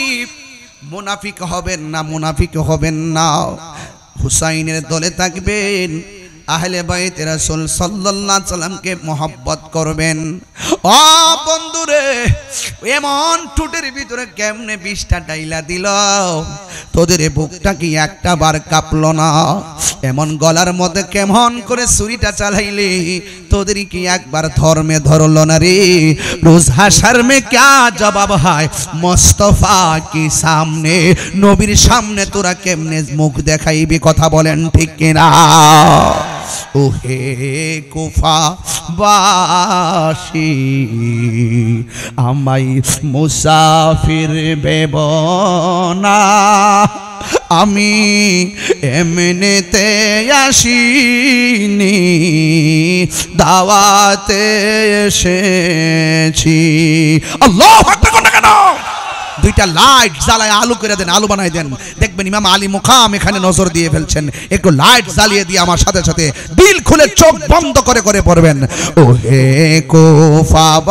মুনাফিক হবেন না, মুনাফিক হবেন না। হুসাইনের দলে থাকবেন, আহলে বাইত রাসূল সাল্লাল্লাহু আলাইহি সাল্লামকে মহব্বত করবেন। ও বন্ধুরে, এমন ঠোঁটের ভিতরে কেমনে বিষটা ডাইলা দিল, তোদের বুকটা কি একটা বার কাঁপলো না? এমন গলার মধ্যে কেমন করে ছুরিটা চালাইলি, তোদের কি একবার ধর্মে ধরলো না রে? রোজ হাশর মে ক্যা জবাব হয় মুস্তাফা কি সামনে, নবীর সামনে তোরা কেমনে মুখ দেখাইবি? কথা বলেন ঠিক কিনা? ওহে কুফা বাসী, আমায় মুসাফির ভেব না, আমি এমনিতে আসিনি, দাওয়াতে এসেছি। আল্লাহু আকবার কোন কেন? দুইটা লাইট জ্বালায় আলু করে দেন, আলু বানাই দেন, দেখবেন ইমাম আলী মুকাম এখানে নজর দিয়ে ফেলছেন। একটু লাইট জ্বালিয়ে দিয়ে আমার সাথে সাথে দিল খুলে চোখ বন্ধ করে করে পড়বেন। ও হে কুফাবাসী,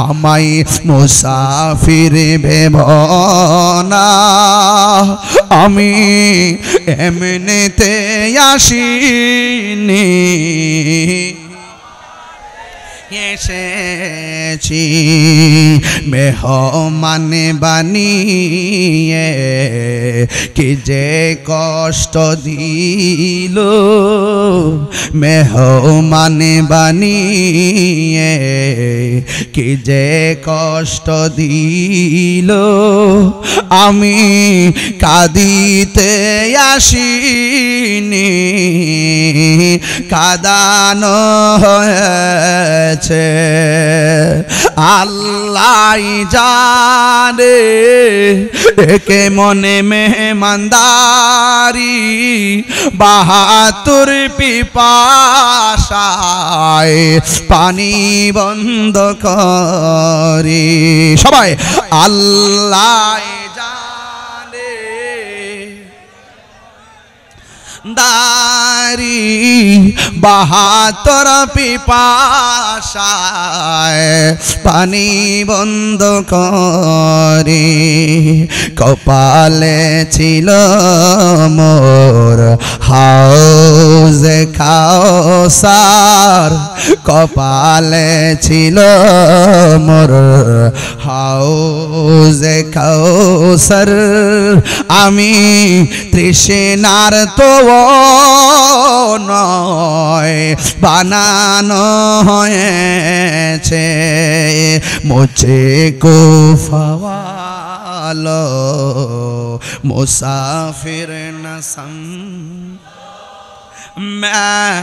আমায় মুসাফির ভেব না, আমি এমনিতে আসিনি, এসেছি মেহমান বানিয়ে, কি যে কষ্ট দিল, মেহমান বানিয়ে কি যে কষ্ট দিল, আমি কাঁদিতে আসিনি, কাঁদানো হয়েছে। আল্লাহ জানে একে মনে মেহমানদারি, বাহাতুর পিপাসায় পানি বন্ধ করি। সবাই আল্লাহ জানে দারি, বাহাতর পিপাসায় পানি বন্ধ করে, কপালে ছিল মোর হাউজে কাউসার, কপালে ছিল মোর হাউজে কাউসার, আমি তৃষ্ণার তো নয় বানানো হয়েছে, মুঝে কুফাওয়ালো মুসাফির না সম मैं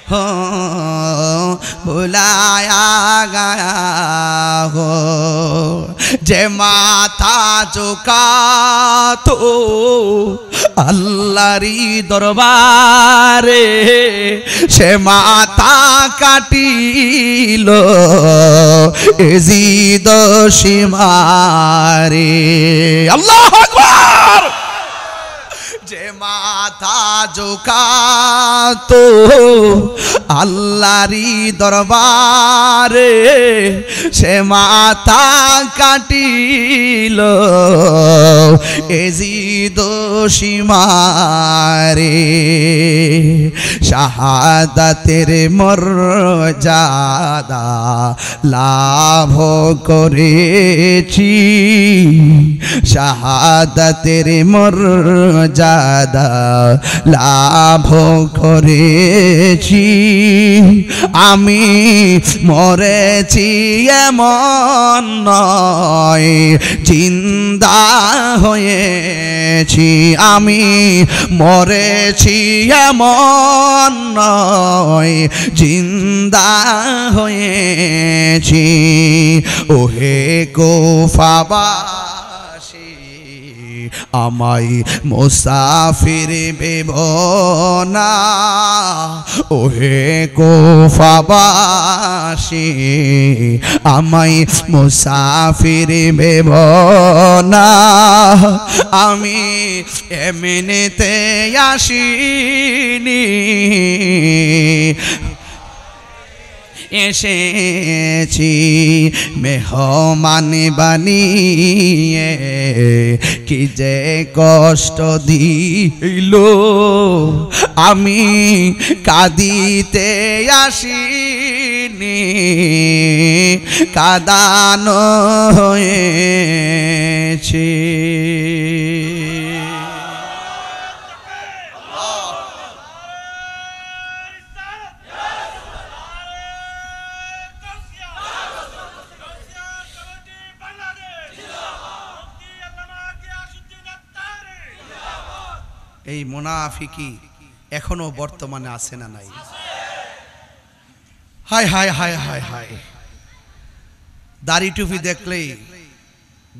हो बुलाया गया हो, जे माथा झुका तो আল্লাহরি দরবারে, সে মাথা কাটিল এজিদ সীমারে। আল্লাহু আকবার। যে মাথা ঝুকাতো আল্লাহরি দরবারে, সে মাথা কাটিল এজিদ সীমারে। শাহাদাতের মর্যাদা লাভ করেছি, শাহাদাতের মর্যাদা লাভ করেছি, আমি মরেছি এমন নয় জিন্দা হয়েছি, আমি মরেছি এমন নয় জিন্দা হয়েছি। ওহে কুফাবাসী, আমায় মুসাফির ভেব না, ওহে কুফাবাসী, আমায় মুসাফির ভেব না, আমি এমনিতে আসিনি, এসেছি মেহমান বানিয়ে কি যে কষ্ট দিল আমি কাঁদিতে আসিনি কাঁদানো হয়েছে এই মুনাফিকি এখনো বর্তমানে আছে না নাই? হায় হায় হায় হায় হায়, দাড়ি টুপি দেখলেই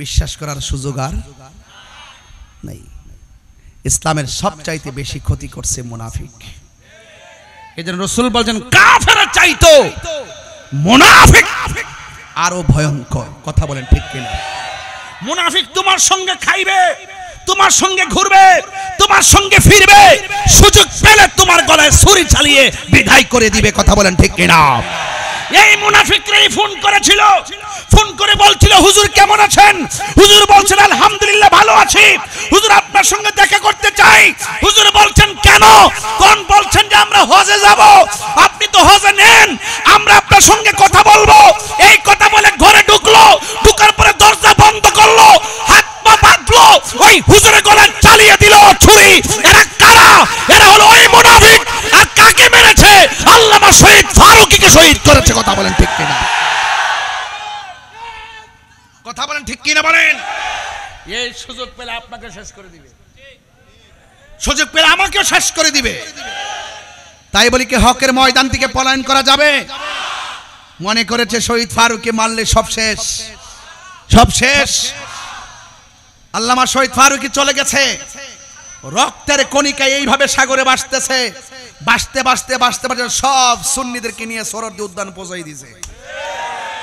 বিশ্বাস করার সুযোগ আর নাই। ইসলামের সবচাইতে বেশি ক্ষতি করছে মুনাফিক। এজন্য রাসূল বলেন কাফেরের চাইতো মুনাফিক আরো ভয়ঙ্কর। কথা বলেন ঠিক কিনা? মুনাফিক তোমার সঙ্গে খাইবে, তোমার সঙ্গে ঘুরবে, তোমার সঙ্গে ফিরবে, সুযোগ পেলে তোমার গলায় ছুরি চালিয়ে বিদায় করে দিবে। কথা বলেন ঠিক কিনা? এই মুনাফিকরাই ফোন করেছিল, ফোন করে বলছিল হুজুর কেমন আছেন? হুজুর বলছেন আলহামদুলিল্লাহ ভালো আছি, হুজুর আপনার সঙ্গে দেখা করতে চাই। হুজুর বলছেন কেন? কোন বলছেন যে আমরা হজে যাব। আপনি তো হজে নেন, আমরা আপনার সঙ্গে কথা বলবো। এই কথা বলে ঘরে ঢুকলো, ঢুকার পরে দরজা বন্ধ করলো, হাত পা বাঁধলো, ওই হুজুরের গলায় চালিয়ে দিল ছুরি। এরা কারা? এরা হলো ওই মুনাফিক। আর কাকে মেরেছে? আল্লামা শহীদ ফারুকীকে শহীদ করেছে। কথা বলেন ঠিক কিনা? কথা বলেন ঠিক কিনা বলেন? এই সুযোগ পেলে আপনাকে শেষ করে দিবে, সুযোগ পেলে আমাকেও শেষ করে দিবে। তাই বলি কি হকের ময়দান থেকে পলায়ন করা যাবে? মনে করেছে শহীদ ফারুককে মারলে সব শেষ, সব শেষ। আল্লামা শহীদ ফারুকী চলে গেছে, রক্তের কণিকা এইভাবে সাগরে ভাসতেছে, ভাসতে ভাসতে ভাসতে ভাসতে সব সুন্নিদেরকে নিয়ে সরোয়ার্দী উদ্যান পৌঁছাই দিয়েছে।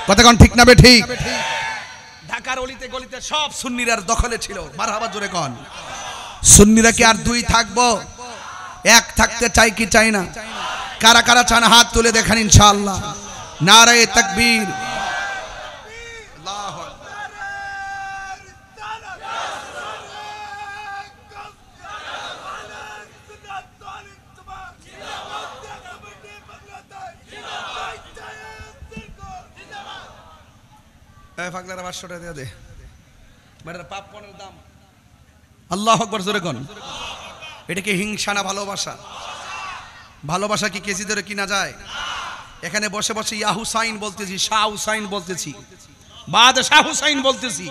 কথা কোন ঠিক না বে ঠিক? ঢাকার অলিতে গলিতে সব সুন্নিরার দখলে ছিল। মারহাবা জোরে কোন? সুন্নিরা কি আর দুই থাকবো? এক থাকতে চাই কি চাই না? কারা কারা চান হাত তুলে দেখান ইনশাআল্লাহ। নারায়ে তাকবীর। আল্লাহু আকবার। এই পাগলারা 500 টাকা দিয়ে দে, বেটার পাপ পনের দাম। আল্লাহু আকবার জোরে কোন? এটা কি হিংসা না ভালোবাসা? ভালোবাসা কি কেজি ধরে কিনা যায়? এখানে বসে বসে ইয়া হুসাইন বলতেছি, শাহ হুসাইন বলতেছি, বাদশাহ হুসাইন বলতেছি,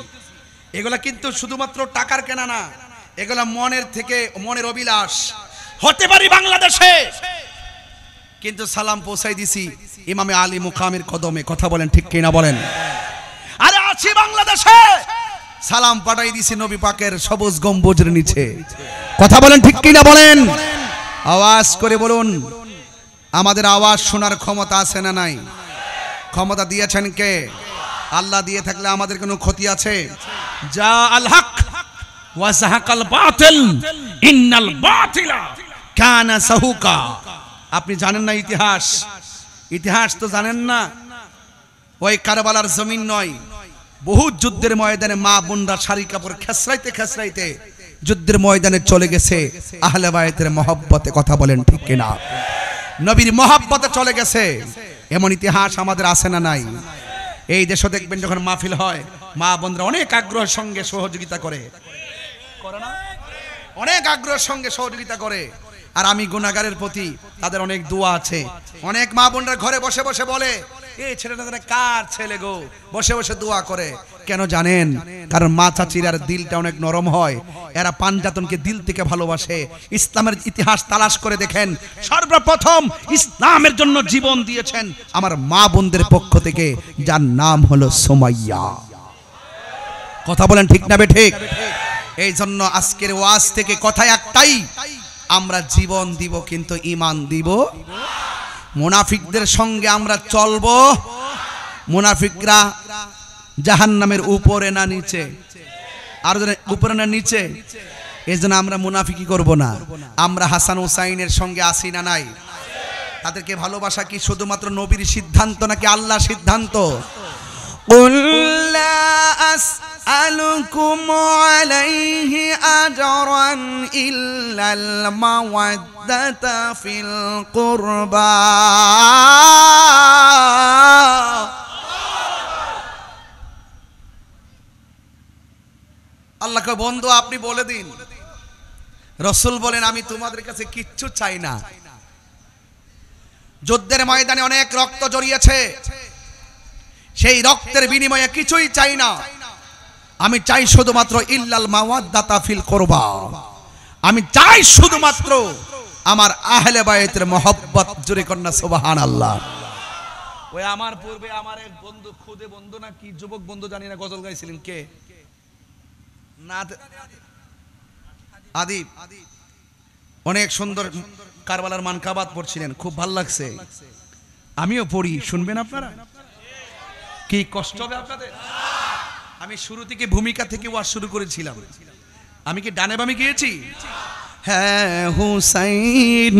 এগুলা কিন্তু শুধুমাত্র টাকার কেনা না, এগুলা মনের থেকে, মনের অভিলাষ। হতে পারি বাংলাদেশে, কিন্তু সালাম পৌঁছাই দিছি ইমামে আলী মুকামের কদমে। কথা বলেন ঠিক কিনা বলেন? আরে আছি বাংলাদেশে, সালাম পাঠাই দিছি নবী পাকের সবুজ গম্বুজের নিচে। কথা বলেন ঠিক কিনা বলেন? আওয়াজ করে বলুন, আমাদের আওয়াজ শোনার ক্ষমতা আছে না নাই? ক্ষমতা দিয়েছেন কে? আল্লাহ দিয়ে থাকলে আমাদের কোনো ক্ষতি আছে? যা আল হক ওয়া যাহাকাল বাতিল ইন্নাল বাতিলা কানা সাহুকা। আপনি জানেন না ইতিহাস? ইতিহাস তো জানেন না। ওই কারবালার জমিন নয়, বহু যুদ্ধের ময়দানে মা বোনরা শাড়ি কাপড় খেসরাইতে খেসরাইতে যুদ্ধের ময়দানে চলে গেছে আহলে বায়তের মহব্বতে। কথা বলেন ঠিক কিনা? নবীর মহব্বতে চলে গেছে। এমন ইতিহাস আমাদের আছে না নাই? এই দেশে দেখবেন যখন মাহফিল হয়, মা বোনরা অনেক আগ্রহের সঙ্গে সহযোগিতা করে, অনেক আগ্রহের সঙ্গে সহযোগিতা করে। আর আমি গুনাহগারের প্রতি তাদের অনেক দোয়া আছে। অনেক মা বোনরা ঘরে বসে বসে বলে, এই ছেলেটা কার ছেলে গো, বসে বসে দোয়া করে। কেন জানেন? কারণ মা চাচিরার দিলটা অনেক নরম হয়, এরা পাঞ্জাতনকে দিল থেকে ভালোবাসে। ইসলামের ইতিহাস তালাশ করে দেখেন, সর্বপ্রথম ইসলামের জন্য জীবন দিয়েছেন আমার মা বোনদের পক্ষ থেকে, যার নাম হলো সুমাইয়া। কথা বলেন ঠিক না বে ঠিক? এই জন্য আজকের ওয়াজ থেকে কথা একটাই, আমরা জীবন দিব কিন্তু ঈমান দিব। মুনাফিকদের সঙ্গে আমরা চলবো। মুনাফিকরা জাহান্নামের উপরে না নিচে? আর উপরে না নিচে? এই জন্য আমরা মুনাফিকি করব না। আমরা হাসান হুসাইনের সঙ্গে আসি না নাই? তাদেরকে ভালোবাসা কি শুধুমাত্র নবীর সিদ্ধান্ত নাকি আল্লাহর সিদ্ধান্ত? قل لا أسألكم عليه أجرا إلا المودة في القربى আল্লাহকে বন্ধু আপনি বলে দিন, রাসূল বলেন আমি তোমাদের কাছে কিচ্ছু চাই না। যুদ্ধের ময়দানে অনেক রক্ত জড়িয়েছে, সেই রক্তের বিনিময়ে কিছুই চাই না। আমি চাই শুধুমাত্র ইল্লাল মাওয়াদ্দাতা ফিল কুরবা, আমি চাই শুধুমাত্র আমার আহলে বায়তের মহব্বত। জোরে কন্যা সুবহানাল্লাহ। ওই আমার পূর্বে আমার এক বন্ধু, খুদে বন্ধু না কি যুবক বন্ধু জানি না, গজল গাইছিলেন কে না, আদিব, অনেক সুন্দর কারবালার মানকাবাত পড়ছিলেন, খুব ভালো লাগছে। আমিও পড়ি, শুনবেন আপনারা? কি কষ্ট হবে আপনাদের? আমি শুরু থেকে ভূমিকা থেকে ওয়াজ শুরু করেছিলাম। আমি কি ডানে বামে গিয়েছি? হ্যাঁ হুসাইন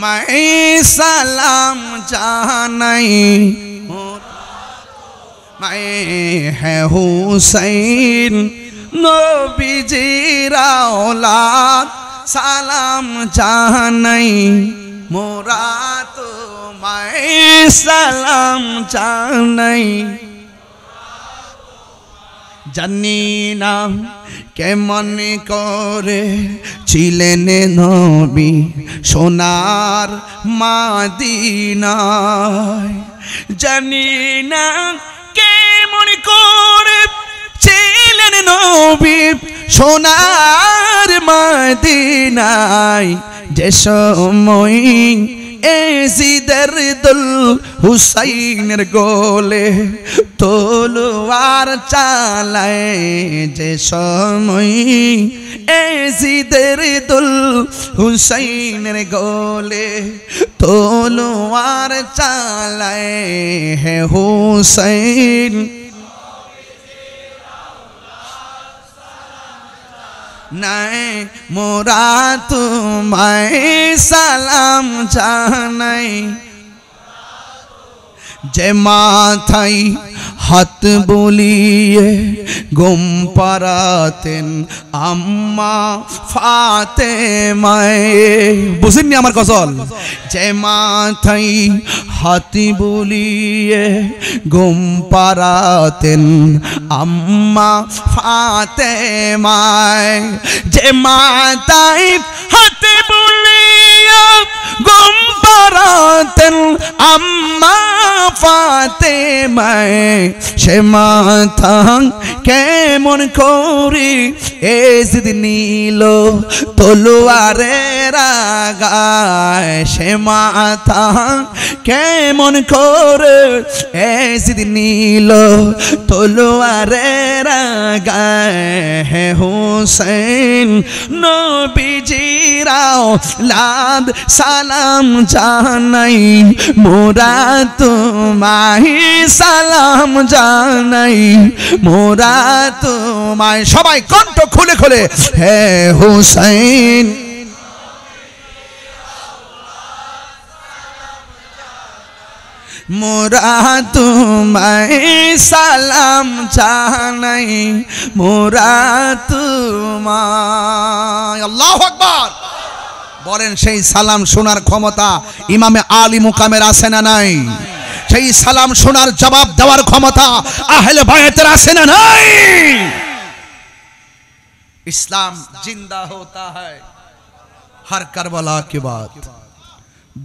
मैं सलाम जानाई मैं है हुसैन नबीजीर औलाद सलाम जानाई मोरा तो मैं सलाम जानाई জানি না কেমন করে ছিলেন নবী সোনার মাদিনায়, জানি না কেমন করে ছিলেন নবী সোনার মাদিনায়, যে সময় এজিদের দুল হুসাইনের গোলে তলোয়ার চালায়, যে সময় এজিদের দুল হুসাইনের গোলে তলোয়ার চালায়, হে হুসাইন নাই মোরা তোমায় সালাম জানাই, যে মাথায় হাত বুলিয়ে ঘুম পাড়াতেন আম্মা ফাতেমায়। বুঝেননি আমার গজল? যে মাথায় হাত বুলিয়ে ঘুম পাড়াতেন আম্মা ফাতেমায়, যে মাথায় হাত বুলিয়ে ঘুম পাড়াতেন আম্মা ফাতেমায়, সে মাথা কেমন করি এজিদ নীল তলোয়ারের আগায়, সে মাথা কেমন করে এজিদ নীল তলোয়ারের আগায়, হে হুসেন নবীজির औलाद সালাম জানাই মোরা তোমায় সালাম জানাই মোরা তোমায়। সবাই কণ্ঠ খুলে খুলে হে হুসাইন মোরা তোমায় সালাম জানাই মোরা তোমায়। আল্লাহু আকবার বলেন। সেই সালাম শোনার ক্ষমতা ইমামে আলী মুকামের আছে না নাই? সেই সালাম শোনার জবাব দেওয়ার ক্ষমতা আহলে বায়তের আছে না নাই? ইসলাম জিন্দা হোতা হয় হর কারবালা কে বাদ।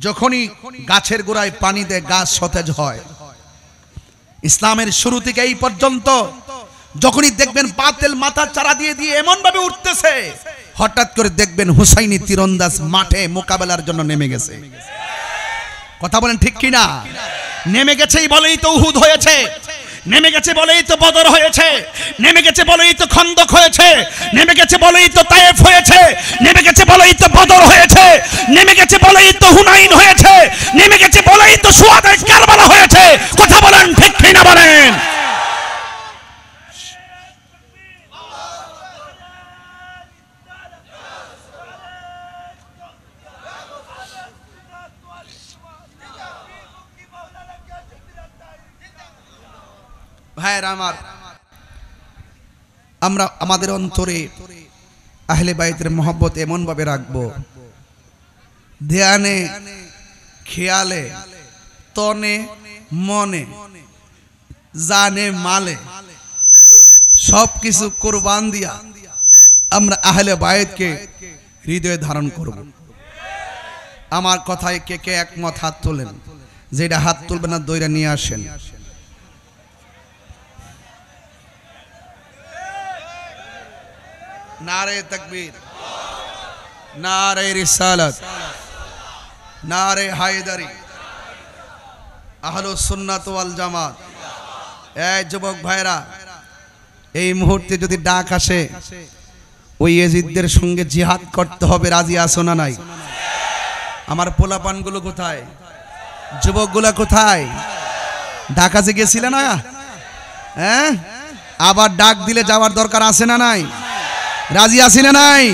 যখনই গাছের গোড়ায় পানি দেয় গাছ সতেজ হয়। ইসলামের শুরু থেকে এই পর্যন্ত যখনই দেখবেন বাতিল মাথা চারা দিয়ে দিয়ে এমন ভাবে উঠতেছে, হঠাৎ করে দেখবেন হুসাইনি তীরন্দাজ মাঠে মোকাবেলার জন্য নেমে গেছে। কথা বলেন ঠিক কিনা? নেমে গেছেই বলেই তো উহুদ হয়েছে, নেমে গেছে বলেই তো বদর হয়েছে, নেমে গেছে বলেই তো খন্দক হয়েছে, নেমে গেছে বলেই তো তায়েফ হয়েছে, নেমে গেছে বলেই তো বদর হয়েছে, নেমে গেছে বলেই তো হুনাইন হয়েছে, নেমে গেছে বলেই তো শুহাদায়ে কারবালা হয়েছে। কথা বলেন ঠিক কিনা বলেন? ভাইয়েরা আমার, আমরা আমাদের অন্তরে আহলে বাইতের মহব্বত এমন ভাবে রাখবো, ধ্যানে, খেয়ালে, তনে, মনে, জানে, মালে সবকিছু কুরবান দিয়া আমরা আহলে বাইতকে হৃদয়ে ধারণ করব। আমার কথায় কে কে একমত হাত তোলেন? যেটা হাত তুলবে না দইরা নিয়ে আসেন। নারে তাকবীর, নারে রিসালাত, নারে হায়দারি, আহলুস সুন্নাত ওয়াল জামাত। এই যুবক ভাইরা, এই মুহূর্তে যদি ডাক আসে ওই ইয়াজিদদের সঙ্গে জিহাদ করতে হবে, রাজি আছো না নাই? আমার পোলাপানগুলো কোথায়? যুবকগুলা কোথায়? ডাক আছে, গেছিলে না? হ্যাঁ, আবার ডাক দিলে যাওয়ার দরকার আছে না নাই? রাজি আছি না নাই?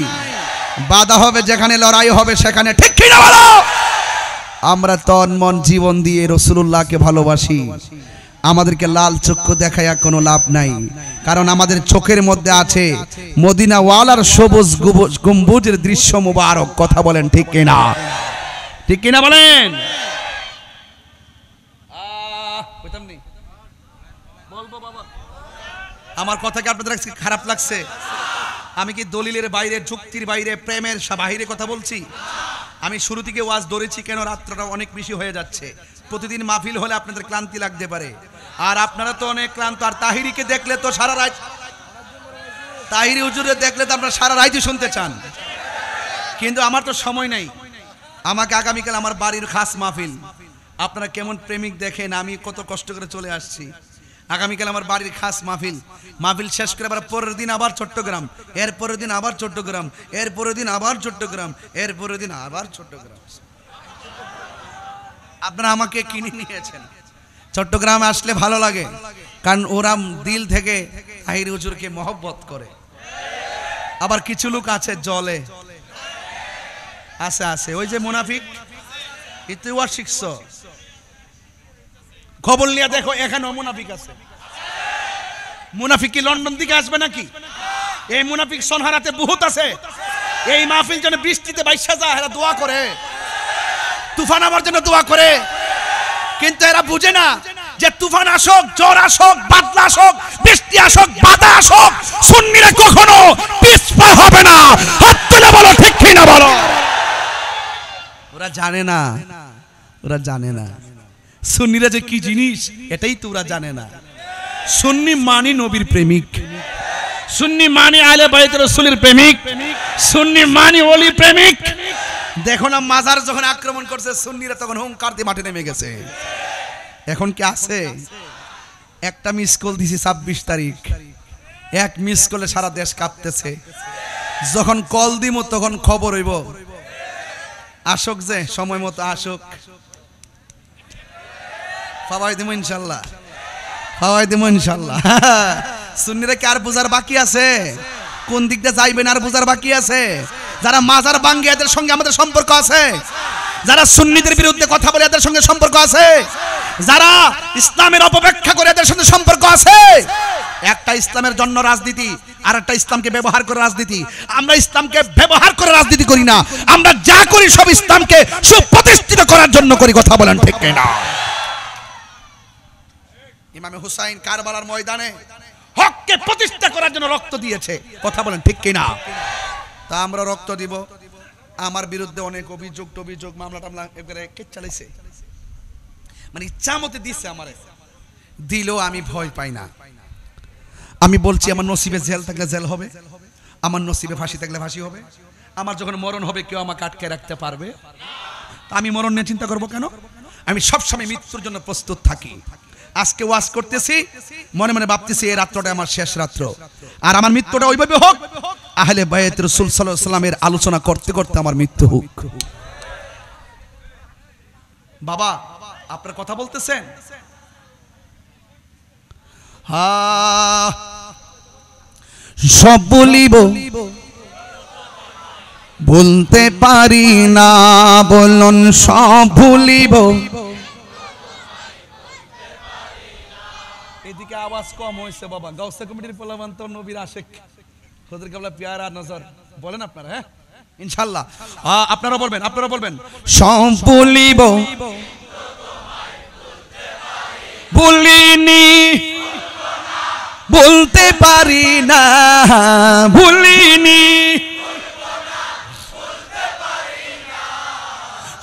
বাধা হবে যেখানে, লড়াই হবে সেখানে, ঠিক কি না বলো? আমরা তন মন জীবন দিয়ে রাসূলুল্লাহকে ভালোবাসি। আমাদেরকে লাল চক্ষু দেখায়া কোনো লাভ নাই, কারণ আমাদের চোখের মধ্যে আছে মদিনা ওয়ালার সবুজ গম্বুজের দৃশ্য মুবারক। কথা বলেন ঠিক কিনা? ঠিক কিনা বলেন? আমার কথা কি আপনাদের খারাপ লাগছে? আমি কি দলিলের বাইরে, যুক্তির বাইরে, প্রেমের বাহিরে কথা বলছি? আমি শুরু থেকে ওয়াজ ধরেছি কেন, রাত্রটা অনেক বেশি হয়ে যাচ্ছে। প্রতিদিন মাহফিল হলে আপনাদের ক্লান্তি লাগতে পারে, আর আপনারা তো অনেক ক্লান্ত। আর তাহিরিকে দেখলে তো সারা রাত, তাহিরি হুজুরে দেখলে তো আপনারা সারা রাতই শুনতে চান, কিন্তু আমার তো সময় নাই। আমাকে আগামীকাল আমার বাড়ির খাস মাহফিল। আপনারা কেমন প্রেমিক দেখেন, আমি কত কষ্ট করে চলে আসছি। আগামীকাল আমার বাড়ির খাস মাহফিল। মাহফিল শেষ করে আবার পরের দিন আবার চট্টগ্রাম, এর পরের দিন আবার চট্টগ্রাম, এর পরের দিন আবার চট্টগ্রাম, এর পরের দিন আবার চট্টগ্রাম। আপনারা আমাকে কিনে নিয়েছেন। চট্টগ্রামে আসলে ভালো লাগে, কারণ ওরা দিল থেকে তাহিরি হুজুরকে মহব্বত করে। আবার কিছু লোক আছে জলে আছে, আছে ওই যে মুনাফিক, ইতিওয়ার শিখছ, খবর নিয়ে দেখো এখানে মুনাফিক আছে। মুনাফিক কি লন্ডন থেকে আসবে নাকি? এই মুনাফিক সনহারাতে বহুত আছে। এই মাহফিল যেন বৃষ্টিতে বাইশা যায়, এরা দোয়া করে, তুফান আবার যেন দোয়া করে, কিন্তু এরা বুঝে না যে তুফান আসুক, জ্বর আসুক, বাদলা আসুক, বৃষ্টি আসুক, বাধা আসুক, সুন্নিরা কখনো পিছপা হবে না। হাত তুলে বলো ঠিক কি না বলো? ওরা জানে না, ওরা জানে না সুন্নিরা যে কি জিনিস, এটাই তো ওরা জানে না। সুন্নি মানি নবীর প্রেমিক, সুন্নি মানি আহলে বাইত রাসূলের প্রেমিক, সুন্নি মানি ওলি প্রেমিক। দেখো না মাজার যখন আক্রমণ করছে সুন্নিরা, তখন হুঙ্কার দিয়ে মাঠে নেমে গেছে। এখন কি আছে? একটা মিস কল দিছি 26 তারিখ, এক মিস কলে সারা দেশ কাঁপতেছে। যখন কল দিব তখন খবর হইব। আসুক, যে সময় মতো আসুক, পাওয়াই দিব ইনশাল্লাহ, পাওয়াই দিব ইনশাল্লাহ। সুন্নিরা কি আর বুঝার বাকি আছে? কোন দিক দিয়ে যাইবেন আর বুঝার বাকি আছে? যারা মাজার ভাঙ্গে এদের সঙ্গে আমাদের সম্পর্ক আছে, যারা সুন্নিদের বিরুদ্ধে কথা বলে এদের সঙ্গে সম্পর্ক আছে, যারা ইসলামের অপব্যাখ্যা করে এদের সঙ্গে সম্পর্ক আছে। একটা ইসলামের জন্য রাজনীতি, আর একটা ইসলামকে ব্যবহার করে রাজনীতি। আমরা ইসলামকে ব্যবহার করে রাজনীতি করি না, আমরা যা করি সব ইসলামকে সুপ্রতিষ্ঠিত করার জন্য করি। কথা বলেন ঠিক কিনা? ইমামে হুসাইন কারবালার ময়দানে হককে প্রতিষ্ঠা করার জন্য রক্ত দিয়েছে। কথা বলেন ঠিক কিনা? তা আমরা রক্ত দিব। আমার বিরুদ্ধে অনেক অভিযোগ টভিযোগ, মামলা টামলা এবারে কে চালাইছে, মানে ইচ্ছা মতে দিচ্ছে। আমারে দিলেও আমি ভয় পাই না। আমি বলছি আমার নসিবে জেল থাকলে জেল হবে, আমার নসিবে ফাঁসি থাকলে ফাঁসি হবে। আমার যখন মরণ হবে কেউ আমাকে আটকে রাখতে পারবে? আমি মরণ নিয়ে চিন্তা করবো কেন? আমি সবসময় মৃত্যুর জন্য প্রস্তুত থাকি। আজকে ওয়াজ করতেছি, মনে মনে ভাবতেছি এই রাত্রটা আমার শেষ রাত্র, আর আমার মৃত্যুটা ওইভাবে হোক আহলে বাইত রাসূল সাল্লাল্লাহু আলাইহি সাল্লামের আলোচনা করতে করতে আমার মৃত্যু হোক। বাবা আপনার কথা বলতেছেন? হ্যাঁ, সব বলিব, বলতে পারি না, বলুন সব ভুলিব। এদিকে আওয়াজ কম হয়েছে বাবা, গাউসে কমিটির পোলাবান তো নবীর আশেক, হুজুর কেবলা পিয়ারা নজর বলেন আপনারা, হ্যাঁ ইনশাআল্লাহ আপনারা বলবেন সব ভুলিব ভুলিনি বলতে পারি না, ভুলিনি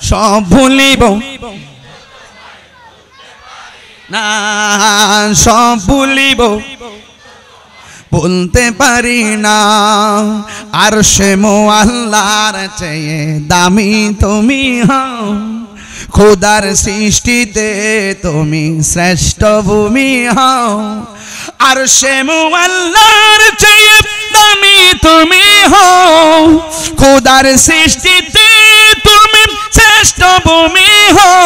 সব ভুলিব না, সব ভুলিব বলতে পারি না। আর সে মোয়াল্লার চেয়ে দামি তুমি হও, খোদার সৃষ্টিতে তুমি শ্রেষ্ঠ ভূমি হও। আর সে মোয়াল্লার চেয়ে দামি তুমি হও, খোদার সৃষ্টিতে তুমি শ্রেষ্ঠ ভূমি হও।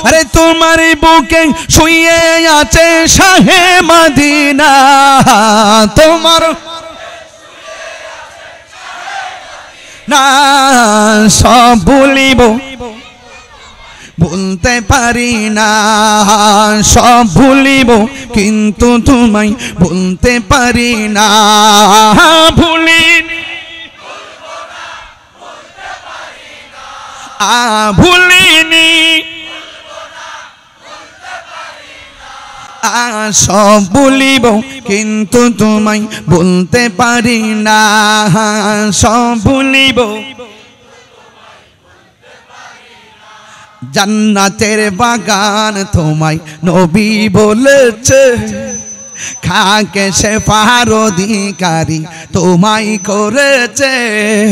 আরে তোমার বুকে শুয়ে আছে শাহে মদিনা, তোমার না সব ভুলিব বলতে পারি না, সব ভুলিব কিন্তু তোমায় বলতে পারি না। ভুলিনি ভুলিনি সব ভুলিব কিন্তু তোমায় বলতে পারি না, সব ভুলিব। জান্নাতের বাগান তোমায় নবী বলেছে, খাকে শেফার অধিকারী তোমায় করেছে।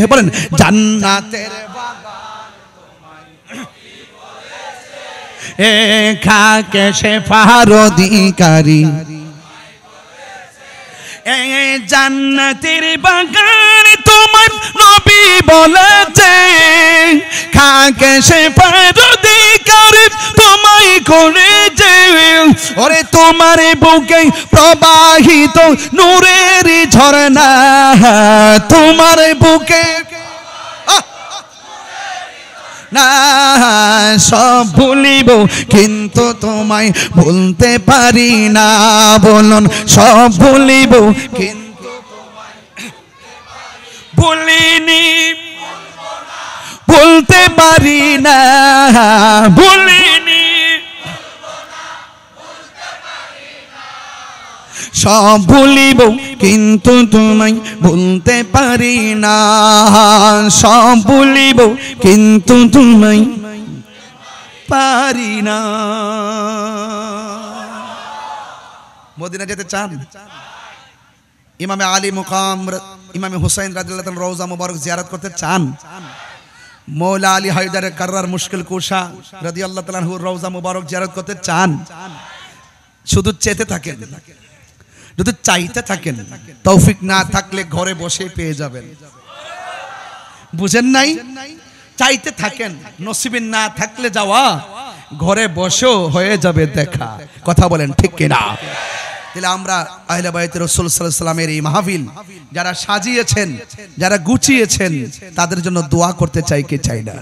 বলেন জান্নাতের এ খাকে শেফার অধিকারী, এ জান্নাতের বাগান তোমার নবী বলেছে, খাকে শেফার অধিকারী তোমায় করেছে। ওরে তোমার বুকে প্রবাহিত নূরের ঝরনা, তোমার বুকে না সব ভুলিব কিন্তু তোমায় বলতে পারি না। বলুন সব ভুলিব কিন্তু ভুলিনি বলতে পারি না, ভুলিনি সব ভুলিব কিন্তু তোমায় বলতে পারি না, সব ভুলিব কিন্তু তোমায় পারি না। মদিনা যেতে চান? ইমামে আলী মুকাম ইমামে হুসাইন রাদিয়াল্লাহু তাআলা রওজা মুবারক জিয়ারত করতে চান? মৌলা আলী হায়দার কাররার মুশকিল কুশা রাদিয়াল্লাহু তাআলা আনহুর রওজা মুবারক জিয়ারত করতে চান? শুধু চেতে থাকেন, যদি চাইতে থাকেন, তৌফিক না থাকলে ঘরে বসে পেয়ে যাবেন। বুঝেন নাই? চাইতে থাকেন, নসিবে না থাকলে যাওয়া, ঘরে বসেও হয়ে যাবে দেখা। কথা বলেন ঠিক কিনা? তাহলে আমরা আহলে বাইত রাসূল সাল্লাল্লাহু আলাইহি ওয়াসাল্লামের এই মাহফিল যারা সাজিয়েছেন, যারা গুছিয়েছেন, তাদের জন্য দোয়া করতে চাই কি চাই না?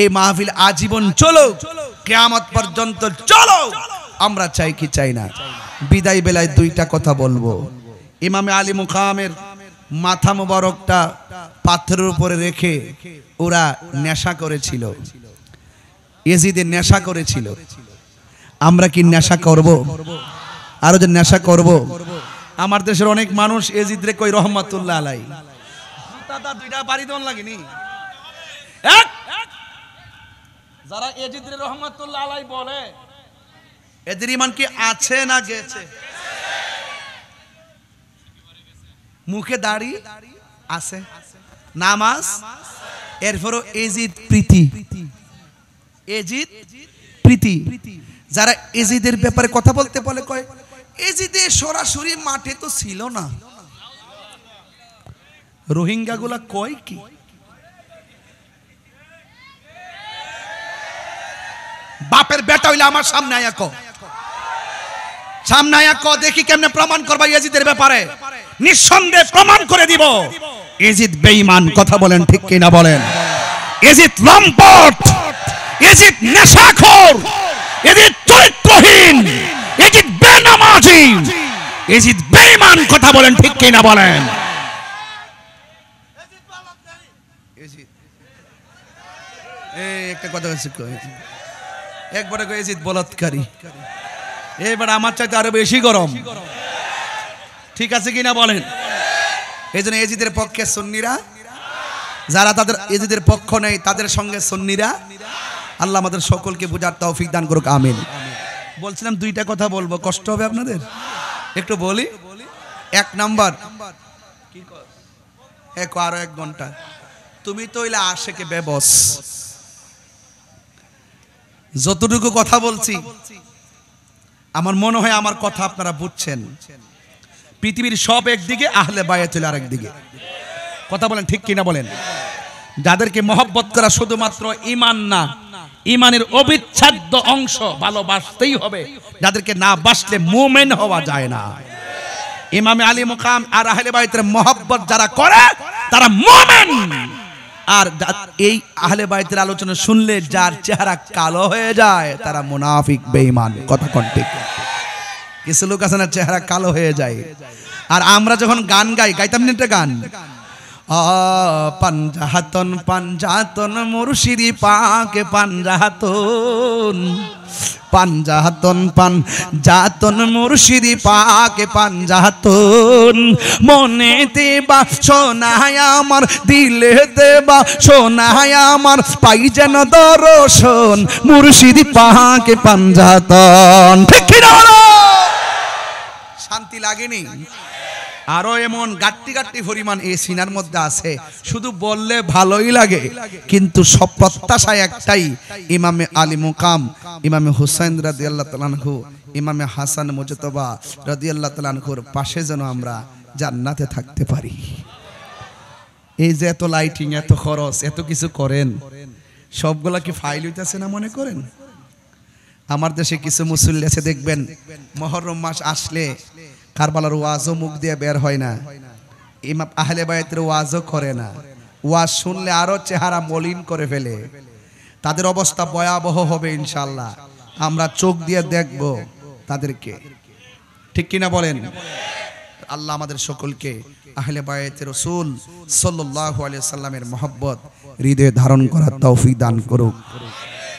এই মাহফিল আজীবন চলো, কিয়ামত পর্যন্ত চলো, আমরা চাই কি চাই না? বিদায় বেলায় দুইটা কথা বলবো। ইমামে আলী মুকামের মাথা মোবারকটা পাথরের উপরে রেখে ওরা নেশা করেছিল, ইয়েজিদের নেশা করেছিল। আমরা কি নেশা করব? আরো যে নেশা করব? আমার দেশের অনেক মানুষ ইয়েজিদরে কই রহমাতুল্লাহ আলাই, দাদা দুইটা বাড়ি দন লাগেনি। যারা ইয়েজিদরে রহমাতুল্লাহ আলাই বলে, এদের ঈমান কি আছে না গেছে? মুখে দাড়ি আছে, নামাজ, এরপরও এজিদ প্রীতি, এজিদ প্রীতি। যারা এজিদের ব্যাপারে কথা বলতে বলে কয় এজিদে সরাসরি মাঠে তো ছিল না। রোহিঙ্গা গুলা কয় কি? বাপের বেটা হইলে আমার সামনে আয়া কো, সামনে আয়া কো, দেখি কেমনে প্রমাণ করবা ইয়াজিদের ব্যাপারে। নিঃসন্দেহে প্রমাণ করে দিব ইয়াজিদ বেঈমান। কথা বলেন ঠিক কিনা বলেন? ইয়াজিদ লম্পট, ইয়াজিদ নেশাখোর, ইয়াজিদ চরিত্রহীন, ইয়াজিদ বেনামাজ। ইয়াজিদ বেঈমান, কথা বলেন ঠিক কি না বলেন? একটা কথা বলছি, একবারে ইয়াজিদ বলাৎকারী, এবার আমার চাইতে আরো বেশি গরম। ঠিক আছে কিনা বলেন? এই জন্য ইয়াজিদের পক্ষে সুন্নিরা, যারা তাদের ইয়াজিদের পক্ষ নেই তাদের সঙ্গে সুন্নিরা। আল্লাহ আমাদের সকলকে বুঝার তৌফিক দান করুক, আমিন। বলছিলাম দুইটা কথা বলবো, কষ্ট হবে আপনাদের, একটু বলি। এক নাম্বার, আরো 1 ঘন্টা তুমি তো হইলে আশেকে বেবস। যতটুকু কথা বলছি আমার মনে হয় আমার কথা আপনারা বুঝছেন। পৃথিবীর সব একদিকে, আহলে বায়াত হলো আরেকদিকে। কথা বলেন ঠিক কিনা বলেন? যাদেরকে মহব্বত করা শুধুমাত্র ঈমান না, ঈমানের অবিচ্ছেদ্য অংশ, ভালোবাসতেই হবে। যাদেরকে না বাসলে মুমিন হওয়া যায় না। ইমামে আলী মুকাম আর আহলে বায়াতের মহব্বত যারা করে তারা মুমিন। আর এই আহলে বায়াতের আলোচনা শুনলে যার চেহারা কালো হয়ে যায় তারা মুনাফিক, বেঈমান। কথা কোন ঠিক? কিছু লোক আছে না চেহারা কালো হয়ে যায়। আর আমরা যখন গান গাইতাম না একটা গান, পাঞ্জাহাতন পাঞ্জাহাতন মুর্শিদি পাকে পাঞ্জাহাতন, পাঞ্জাহাতন পাঞ্জাহাতন মুর্শিদি পাকে পাঞ্জাহাতন, মনেতে বা সোনায় আমার, দিলেতে বা সোনায় আমার, পাই যেন দর্শন মুর্শিদি পাকে পাঞ্জাহাতন। ঠিক কি না? শান্তি লাগেনি? আরো এমন গাট্টি গাট্টি পরিমাণ এই সিনার মধ্যে আছে, শুধু বললে ভালোই লাগে, কিন্তু সব প্রত্যাশা একটাই, ইমামে আলী মুকাম, ইমামে হুসাইন রাদিয়াল্লাহু তাআলা আনহু, ইমামে হাসান মুজতবা রাদিয়াল্লাহু তাআলা আনহুর পাশে যেন আমরা জান্নাতে থাকতে পারি। এই যে এত লাইটিং, এত খরচ, এত কিছু করেন, সবগুলা কি ফাইল হইতেছে না মনে করেন? আমার দেশে কিছু মুসল্লি আছে, দেখবেন মুহররম মাস আসলে কারবালার ওয়াজও মুখ দিয়ে বের হয় না, ইমাম আহলে বায়াতের ওয়াজও করে না, ওয়াজ শুনলে আরো চেহারা মলিন করে ফেলে। তাদের অবস্থা ভয়াবহ হবে ইনশাআল্লাহ, আমরা চোখ দিয়ে দেখব তাদেরকে। ঠিক কিনা বলেন? আল্লাহ আমাদের সকলকে আহলে বায়াতের রাসূল সাল্লাল্লাহু আলাইহি সাল্লামের মহব্বত হৃদয়ে ধারণ করার তৌফিক দান করুক।